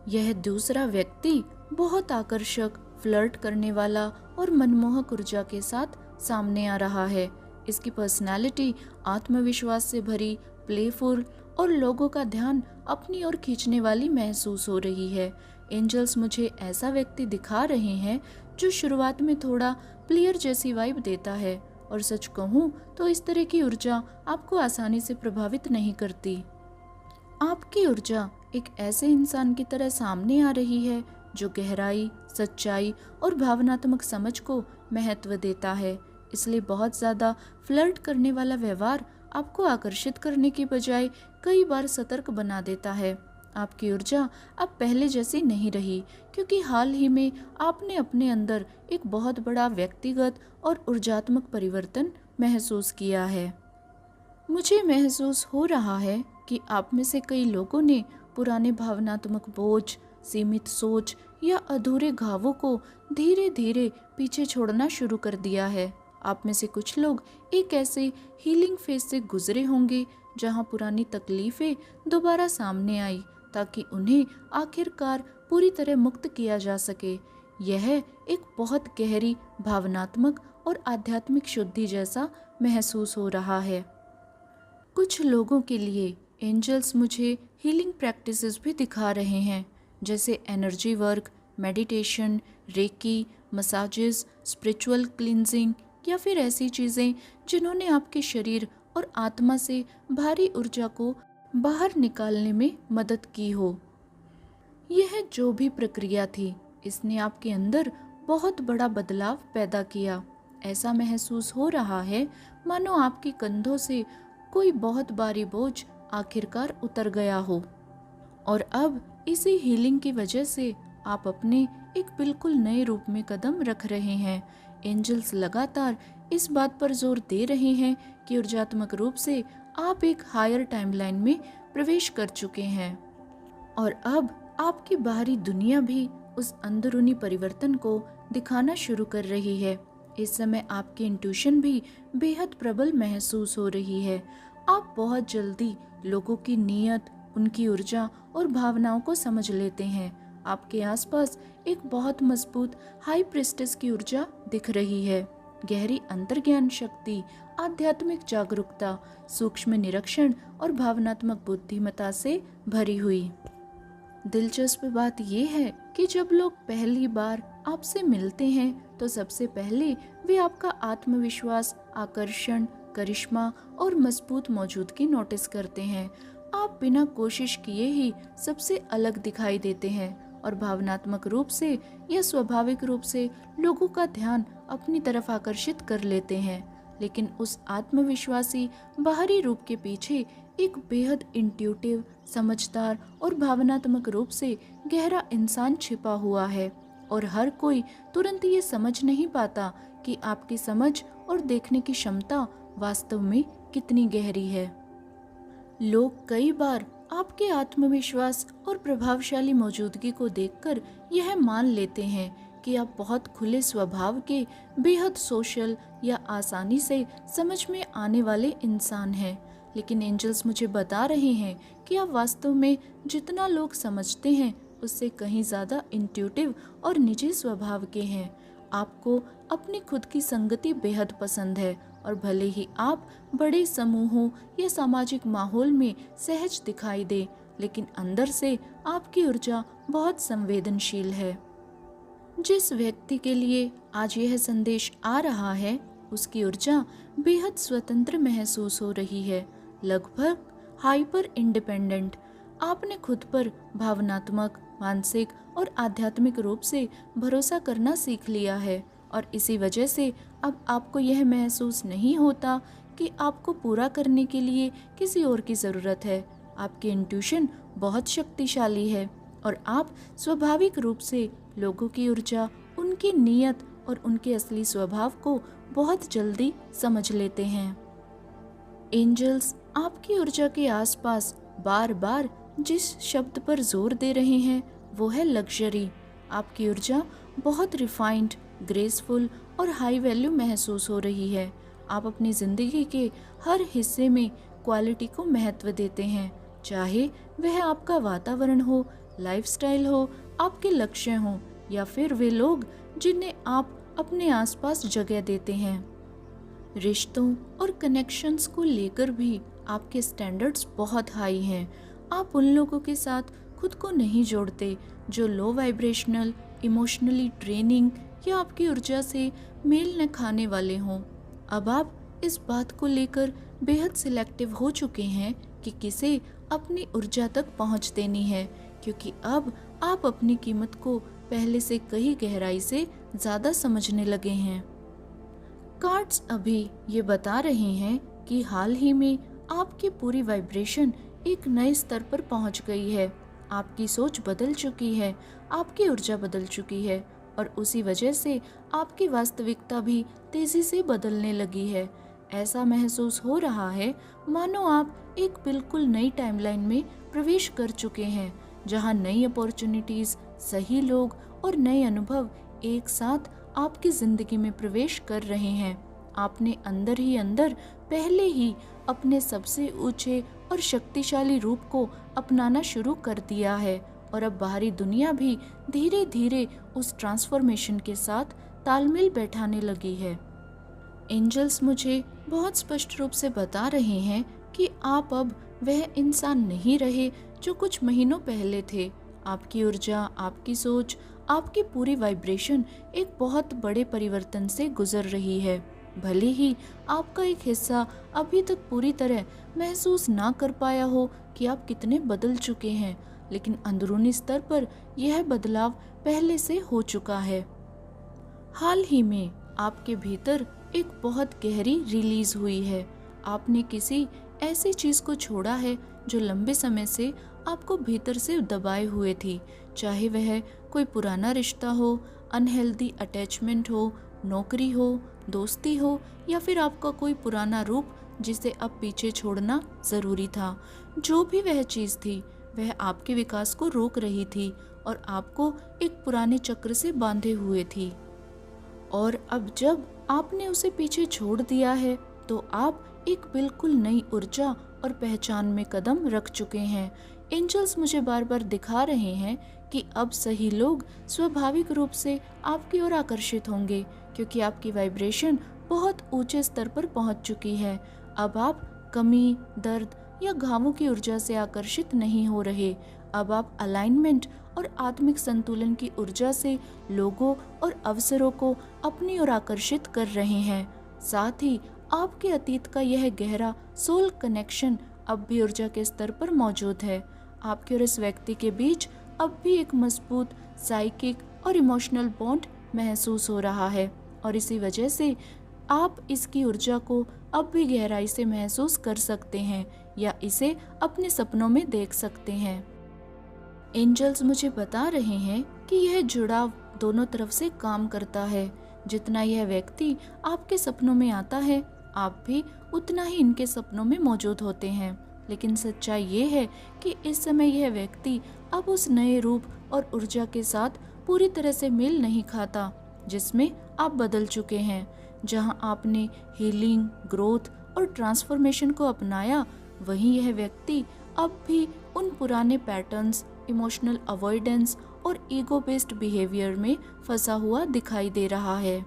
यह दूसरा व्यक्ति बहुत आकर्षक, फ्लर्ट करने वाला और मनमोहक ऊर्जा के साथ सामने आ रहा है। इसकी पर्सनालिटी आत्मविश्वास से भरी, प्लेफुल और लोगों का ध्यान अपनी ओर खींचने वाली महसूस हो रही है। एंजल्स मुझे ऐसा व्यक्ति दिखा रहे हैं जो शुरुआत में थोड़ा प्लेयर जैसी वाइब देता है, और सच कहूँ तो इस तरह की ऊर्जा आपको आसानी से प्रभावित नहीं करती। आपकी ऊर्जा एक ऐसे इंसान की तरह सामने आ रही है जो गहराई, सच्चाई और भावनात्मक समझ को महत्व देता है। इसलिए बहुत ज़्यादा फ्लर्ट करने वाला व्यवहार आपको आकर्षित करने की बजाय कई बार सतर्क बना देता है। आपकी ऊर्जा अब पहले जैसी नहीं रही, क्योंकि हाल ही में आपने अपने अंदर एक बहुत बड़ा व्यक्तिगत और ऊर्जात्मक परिवर्तन महसूस किया है। मुझे महसूस हो रहा है कि आप में से कई लोगों ने पुराने भावनात्मक बोझ, सीमित सोच या अधूरे घावों को धीरे धीरे पीछे छोड़ना शुरू कर दिया है। आप में से कुछ लोग एक ऐसे हीलिंग फेज से गुजरे होंगे जहां पुरानी तकलीफें दोबारा सामने आई, ताकि उन्हें आखिरकार पूरी तरह मुक्त किया जा सके। यह एक बहुत गहरी भावनात्मक और आध्यात्मिक शुद्धि जैसा महसूस हो रहा है। कुछ लोगों के लिए एंजल्स मुझे हीलिंग प्रैक्टिसेस भी दिखा रहे हैं, जैसे energy work, meditation, reiki, massages, spiritual cleansing या फिर ऐसी चीज़ें जिन्होंने आपके शरीर और आत्मा से भारी ऊर्जा को बाहर निकालने में मदद की हो। यह जो भी प्रक्रिया थी, इसने आपके अंदर बहुत बड़ा बदलाव पैदा किया। ऐसा महसूस हो रहा है मानो आपके कंधों से कोई बहुत भारी बोझ आखिरकार उतर गया हो, और अब इसी हीलिंग की वजह से आप अपने एक बिल्कुल नए रूप में कदम रख रहे हैं। एंजल्स लगातार इस बात पर जोर दे रहे हैं कि ऊर्जात्मक रूप से आप एक हायर टाइमलाइन में प्रवेश कर चुके हैं, और अब आपकी बाहरी दुनिया भी उस अंदरूनी परिवर्तन को दिखाना शुरू कर रही है। इस समय आपकी इंट्यूशन भी बेहद प्रबल महसूस हो रही है। आप बहुत जल्दी लोगों की नीयत, उनकी ऊर्जा और भावनाओं को समझ लेते हैं। आपके आसपास एक बहुत मजबूत हाई प्रिस्टेस की ऊर्जा दिख रही है, गहरी अंतर्ज्ञान शक्ति, आध्यात्मिक जागरूकता, सूक्ष्म निरीक्षण और भावनात्मक बुद्धिमत्ता से भरी हुई। दिलचस्प बात यह है कि जब लोग पहली बार आपसे मिलते हैं तो सबसे पहले वे आपका आत्मविश्वास, आकर्षण, करिश्मा और मजबूत मौजूदगी नोटिस करते हैं। आप बिना कोशिश किए ही सबसे अलग दिखाई देते हैं और भावनात्मक रूप से या स्वाभाविक रूप से लोगों का ध्यान अपनी तरफ आकर्षित कर लेते हैं। लेकिन उस आत्मविश्वासी बाहरी रूप के पीछे एक बेहद इंट्यूटिव, समझदार और भावनात्मक रूप से गहरा इंसान छिपा हुआ है, और हर कोई तुरंत ये समझ नहीं पाता कि आपकी समझ और देखने की क्षमता वास्तव में कितनी गहरी है। लोग कई बार आपके आत्मविश्वास और प्रभावशाली मौजूदगी को देखकर यह मान लेते हैं कि आप बहुत खुले स्वभाव के, बेहद सोशल या आसानी से समझ में आने वाले इंसान हैं। लेकिन एंजल्स मुझे बता रहे हैं कि आप वास्तव में जितना लोग समझते हैं उससे कहीं ज़्यादा इंट्यूटिव और निजी स्वभाव के हैं। आपको अपनी खुद की संगति बेहद पसंद है, और भले ही आप बड़े समूहों या सामाजिक माहौल में सहज दिखाई दे, लेकिन अंदर से आपकी ऊर्जा बहुत संवेदनशील है। जिस व्यक्ति के लिए आज यह संदेश आ रहा है, उसकी ऊर्जा बेहद स्वतंत्र महसूस हो रही है, लगभग हाइपर इंडिपेंडेंट। आपने खुद पर भावनात्मक, मानसिक और आध्यात्मिक रूप से भरोसा करना सीख लिया है, और इसी वजह से अब आपको यह महसूस नहीं होता कि आपको पूरा करने के लिए किसी और की ज़रूरत है। आपकी इंट्यूशन बहुत शक्तिशाली है, और आप स्वाभाविक रूप से लोगों की ऊर्जा, उनकी नीयत और उनके असली स्वभाव को बहुत जल्दी समझ लेते हैं। एंजल्स आपकी ऊर्जा के आसपास बार बार जिस शब्द पर जोर दे रहे हैं वो है लग्जरी। आपकी ऊर्जा बहुत रिफाइंड, ग्रेसफुल और हाई वैल्यू महसूस हो रही है। आप अपनी ज़िंदगी के हर हिस्से में क्वालिटी को महत्व देते हैं, चाहे वह आपका वातावरण हो, लाइफस्टाइल हो, आपके लक्ष्य हों या फिर वे लोग जिन्हें आप अपने आसपास जगह देते हैं। रिश्तों और कनेक्शंस को लेकर भी आपके स्टैंडर्ड्स बहुत हाई हैं। आप उन लोगों के साथ खुद को नहीं जोड़ते जो लो वाइब्रेशनल, इमोशनली ड्रेनिंग या आपकी ऊर्जा से मेल न खाने वाले हों। अब आप इस बात को लेकर बेहद सिलेक्टिव हो चुके हैं कि किसे अपनी ऊर्जा तक पहुंच देनी है, क्योंकि अब आप अपनी कीमत को पहले से कहीं गहराई से ज़्यादा समझने लगे हैं। कार्ड्स अभी ये बता रहे हैं कि हाल ही में आपकी पूरी वाइब्रेशन एक नए स्तर पर पहुंच गई है। आपकी सोच बदल चुकी है, आपकी ऊर्जा बदल चुकी है और उसी वजह से आपकी वास्तविकता भी तेजी से बदलने लगी है। ऐसा महसूस हो रहा है मानो आप एक बिल्कुल नई टाइमलाइन में प्रवेश कर चुके हैं, जहां नई अपॉर्चुनिटीज, सही लोग और नए अनुभव एक साथ आपकी जिंदगी में प्रवेश कर रहे हैं। आपने अंदर ही अंदर पहले ही अपने सबसे ऊंचे और शक्तिशाली रूप को अपनाना शुरू कर दिया है और अब बाहरी दुनिया भी धीरे धीरे उस ट्रांसफॉर्मेशन के साथ तालमेल बैठाने लगी है। एंजल्स मुझे बहुत स्पष्ट रूप से बता रहे हैं कि आप अब वह इंसान नहीं रहे जो कुछ महीनों पहले थे। आपकी ऊर्जा, आपकी सोच, आपकी पूरी वाइब्रेशन एक बहुत बड़े परिवर्तन से गुजर रही है। भले ही आपका एक हिस्सा अभी तक पूरी तरह महसूस ना कर पाया हो कि आप कितने बदल चुके हैं, लेकिन अंदरूनी स्तर पर यह बदलाव पहले से हो चुका है। हाल ही में आपके भीतर एक बहुत गहरी रिलीज हुई है। आपने किसी ऐसी चीज को छोड़ा है जो लंबे समय से आपको भीतर से दबाए हुए थी, चाहे वह कोई पुराना रिश्ता हो, अनहेल्दी अटैचमेंट हो, नौकरी हो, दोस्ती हो या फिर आपका कोई पुराना रूप जिसे अब पीछे छोड़ना जरूरी था। जो भी वह चीज थी, वह आपके विकास को रोक रही थी और आपको एक पुराने चक्र से बांधे हुए थी। और अब जब आपने उसे पीछे छोड़ दिया है तो आप एक बिल्कुल नई ऊर्जा और पहचान में कदम रख चुके हैं। एंजल्स मुझे बार बार दिखा रहे हैं कि अब सही लोग स्वाभाविक रूप से आपकी ओर आकर्षित होंगे, क्योंकि आपकी वाइब्रेशन बहुत ऊंचे स्तर पर पहुंच चुकी है। अब आप कमी, दर्द या घावों की ऊर्जा से आकर्षित नहीं हो रहे। अब आप अलाइनमेंट और आत्मिक संतुलन की ऊर्जा से लोगों और अवसरों को अपनी ओर आकर्षित कर रहे हैं। साथ ही आपके अतीत का यह गहरा सोल कनेक्शन अब भी ऊर्जा के स्तर पर मौजूद है। आपके और इस व्यक्ति के बीच अब भी एक मजबूत साइकिक और इमोशनल बॉन्ड महसूस हो रहा है और इसी वजह से आप इसकी ऊर्जा को अब भी गहराई से महसूस कर सकते हैं या इसे अपने सपनों में देख सकते हैं। एंजल्स मुझे बता रहे हैं कि यह जुड़ाव दोनों तरफ से काम करता है। जितना यह व्यक्ति आपके सपनों में आता है, आप भी उतना ही इनके सपनों में मौजूद होते हैं। लेकिन सच्चाई ये है कि इस समय यह व्यक्ति अब उस नए रूप और ऊर्जा के साथ पूरी तरह से मेल नहीं खाता जिसमें आप बदल चुके हैं। जहां आपने हीलिंग, ग्रोथ और ट्रांसफॉर्मेशन को अपनाया, वहीं यह व्यक्ति अब भी उन पुराने पैटर्न्स, इमोशनल अवॉइडेंस और ईगो बेस्ड बिहेवियर में फंसा हुआ दिखाई दे रहा है।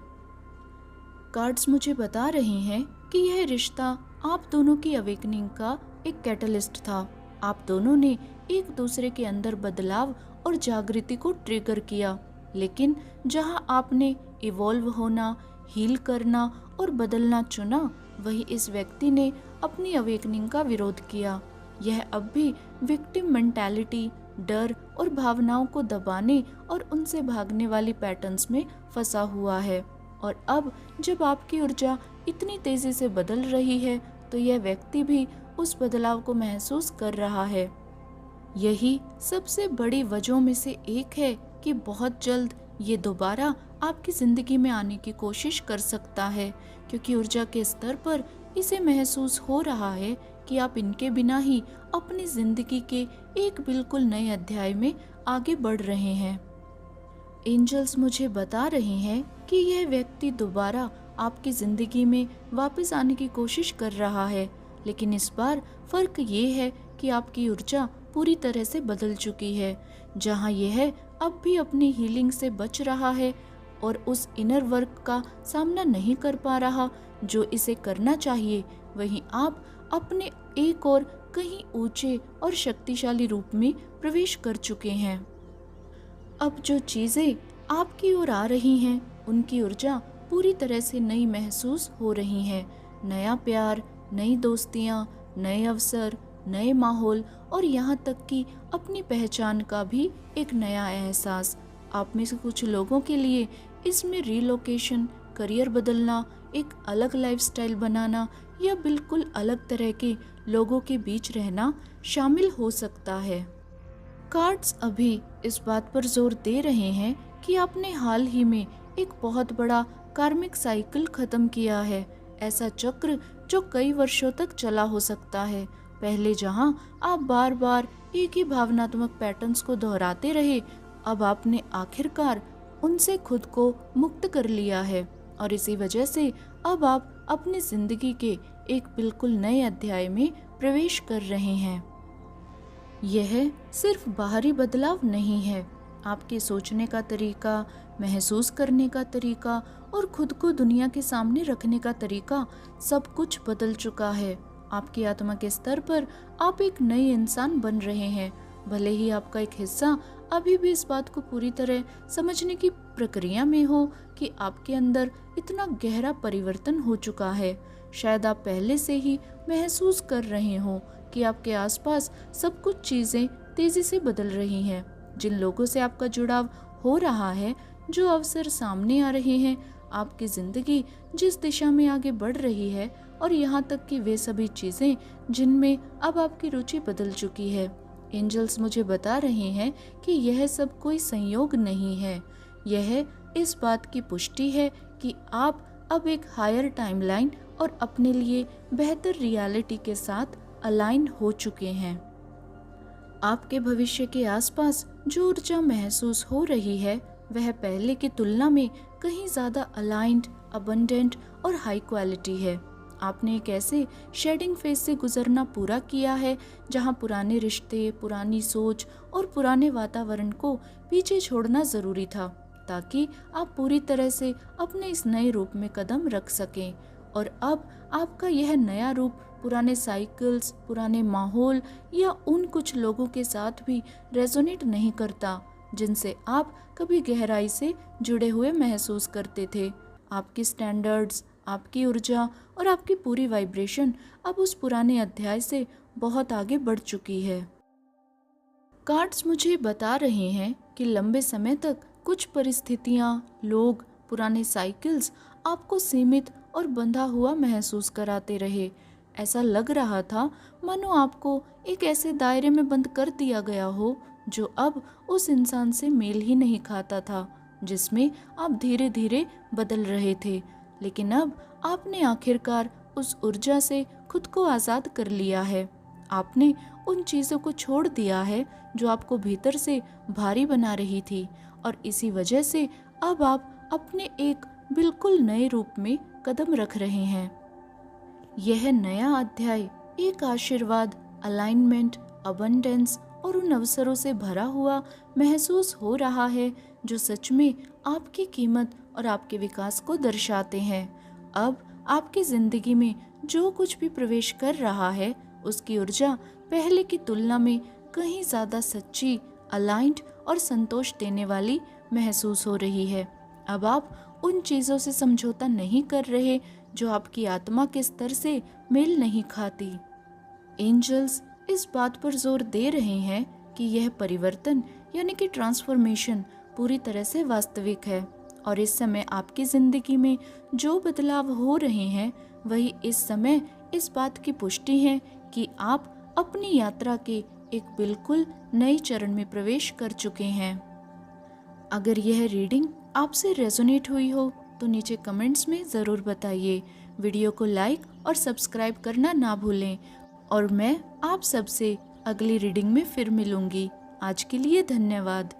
कार्ड्स मुझे बता रहे हैं कि यह रिश्ता आप दोनों की अवेकनिंग का एक कैटलिस्ट था। आप दोनों ने एक दूसरे के अंदर बदलाव और जागृति को ट्रिगर किया, लेकिन जहां आपने इवॉल्व होना, हील करना और बदलना चुना, वहीं इस व्यक्ति ने अपनी अवेकनिंग का विरोध किया। यह अब भी विक्टिम मेंटालिटी, डर और भावनाओं को दबाने और उनसे भागने वाली पैटर्न्स में फंसा हुआ है। और अब जब आपकी ऊर्जा इतनी तेजी से बदल रही है, तो यह व्यक्ति भी उस बदलाव को महसूस कर रहा है। यही सबसे बड़ी वजहों में से एक है कि बहुत जल्द ये दोबारा आपकी जिंदगी में आने की कोशिश कर सकता है, क्योंकि ऊर्जा के स्तर पर इसे महसूस हो रहा है कि आप इनके बिना ही अपनी जिंदगी के एक बिल्कुल नए अध्याय में आगे बढ़ रहे हैं। एंजल्स मुझे बता रहे हैं कि यह व्यक्ति दोबारा आपकी जिंदगी में वापस आने की कोशिश कर रहा है, लेकिन इस बार फर्क ये है कि आपकी ऊर्जा पूरी तरह से बदल चुकी है। जहां यह अब भी अपनी हीलिंग से बच रहा है और उस इनर वर्क का सामना नहीं कर पा रहा जो इसे करना चाहिए, वहीं आप अपने एक और कहीं ऊंचे और शक्तिशाली रूप में प्रवेश कर चुके हैं। अब जो चीजें आपकी ओर आ रही हैं, उनकी ऊर्जा पूरी तरह से नई महसूस हो रही है। नया प्यार, नई दोस्तियां, नए अवसर, नए माहौल और यहाँ तक कि अपनी पहचान का भी एक नया एहसास। आप में से कुछ लोगों के लिए इसमें रीलोकेशन, करियर बदलना, एक अलग लाइफस्टाइल बनाना या बिल्कुल अलग तरह के लोगों के बीच रहना शामिल हो सकता है। कार्ड्स अभी इस बात पर जोर दे रहे हैं कि आपने हाल ही में एक बहुत बड़ा कार्मिक साइकिल खत्म किया है, ऐसा चक्र जो कई वर्षों तक चला हो सकता है। पहले जहां आप बार बार एक ही भावनात्मक पैटर्न्स को दोहराते रहे, अब आपने आखिरकार उनसे खुद को मुक्त कर लिया है और इसी वजह से अब आप अपनी जिंदगी के एक बिल्कुल नए अध्याय में प्रवेश कर रहे हैं। यह सिर्फ बाहरी बदलाव नहीं है, आपके सोचने का तरीका, महसूस करने का तरीका और खुद को दुनिया के सामने रखने का तरीका सब कुछ बदल चुका है। आपकी आत्मा के स्तर पर आप एक नए इंसान बन रहे हैं। भले ही आपका एक हिस्सा अभी भी इस बात को पूरी तरह समझने की प्रक्रिया में हो कि आपके अंदर इतना गहरा परिवर्तन हो चुका है। शायद आप पहले से ही महसूस कर रहे हो कि आपके आसपास सब कुछ चीजें तेजी से बदल रही हैं। जिन लोगों से आपका जुड़ाव हो रहा है, जो अवसर सामने आ रहे हैं, आपकी जिंदगी जिस दिशा में आगे बढ़ रही है और यहाँ तक कि वे सभी चीजें जिनमें अब आपकी रुचि बदल चुकी है। एंजल्स मुझे बता रहे हैं कि यह सब कोई संयोग नहीं है, यह इस बात की पुष्टि है कि आप अब एक हायर टाइमलाइन और अपने लिए बेहतर रियलिटी के साथ अलाइन हो चुके हैं। आपके भविष्य के आसपास जो ऊर्जा महसूस हो रही है, वह पहले की तुलना में कहीं ज्यादा अलाइंड, अबंडेंट और हाई क्वालिटी है। आपने एक ऐसे शेडिंग फेज से गुजरना पूरा किया है जहां पुराने रिश्ते, पुरानी सोच और पुराने वातावरण को पीछे छोड़ना जरूरी था, ताकि आप पूरी तरह से अपने इस नए रूप में कदम रख सकें। और अब आपका यह नया रूप पुराने साइकिल्स, पुराने माहौल या उन कुछ लोगों के साथ भी रेजोनेट नहीं करता जिनसे आप कभी गहराई से जुड़े हुए महसूस करते थे। आपकी स्टैंडर्ड्स, आपकी ऊर्जा और आपकी पूरी वाइब्रेशन अब उस पुराने अध्याय से बहुत आगे बढ़ चुकी है। कार्ड्स मुझे बता रहे हैं कि लंबे समय तक कुछ परिस्थितियां, लोग, पुराने साइकिल्स आपको सीमित और बंधा हुआ महसूस कराते रहे। ऐसा लग रहा था मानो आपको एक ऐसे दायरे में बंद कर दिया गया हो जो अब उस इंसान से मेल ही नहीं खाता था जिसमें आप धीरे धीरे बदल रहे थे। लेकिन अब आपने आखिरकार उस ऊर्जा से खुद को आज़ाद कर लिया है। आपने उन चीज़ों को छोड़ दिया है जो आपको भीतर से भारी बना रही थी और इसी वजह से अब आप अपने एक बिल्कुल नए रूप में कदम रख रहे हैं। यह नया अध्याय एक आशीर्वाद, अलाइनमेंट, अबंडेंस और उन अवसरों से भरा हुआ महसूस हो रहा है जो सच में आपकी कीमत और आपके विकास को दर्शाते हैं। अब आपकी जिंदगी में जो कुछ भी प्रवेश कर रहा है, उसकी ऊर्जा पहले की तुलना में कहीं ज्यादा सच्ची, अलाइंड और संतोष देने वाली महसूस हो रही है। अब आप उन चीजों से समझौता नहीं कर रहे जो आपकी आत्मा के स्तर से मेल नहीं खाती। एंजल्स इस बात पर जोर दे रहे हैं कि यह परिवर्तन यानी कि ट्रांसफॉर्मेशन पूरी तरह से वास्तविक है और इस समय आपकी जिंदगी में जो बदलाव हो रहे हैं वही इस समय इस बात की पुष्टि है कि आप अपनी यात्रा के एक बिल्कुल नए चरण में प्रवेश कर चुके हैं। अगर यह रीडिंग आपसे रेजोनेट हुई हो तो नीचे कमेंट्स में ज़रूर बताइए। वीडियो को लाइक और सब्सक्राइब करना ना भूलें। और मैं आप सबसे अगली रीडिंग में फिर मिलूंगी। आज के लिए धन्यवाद।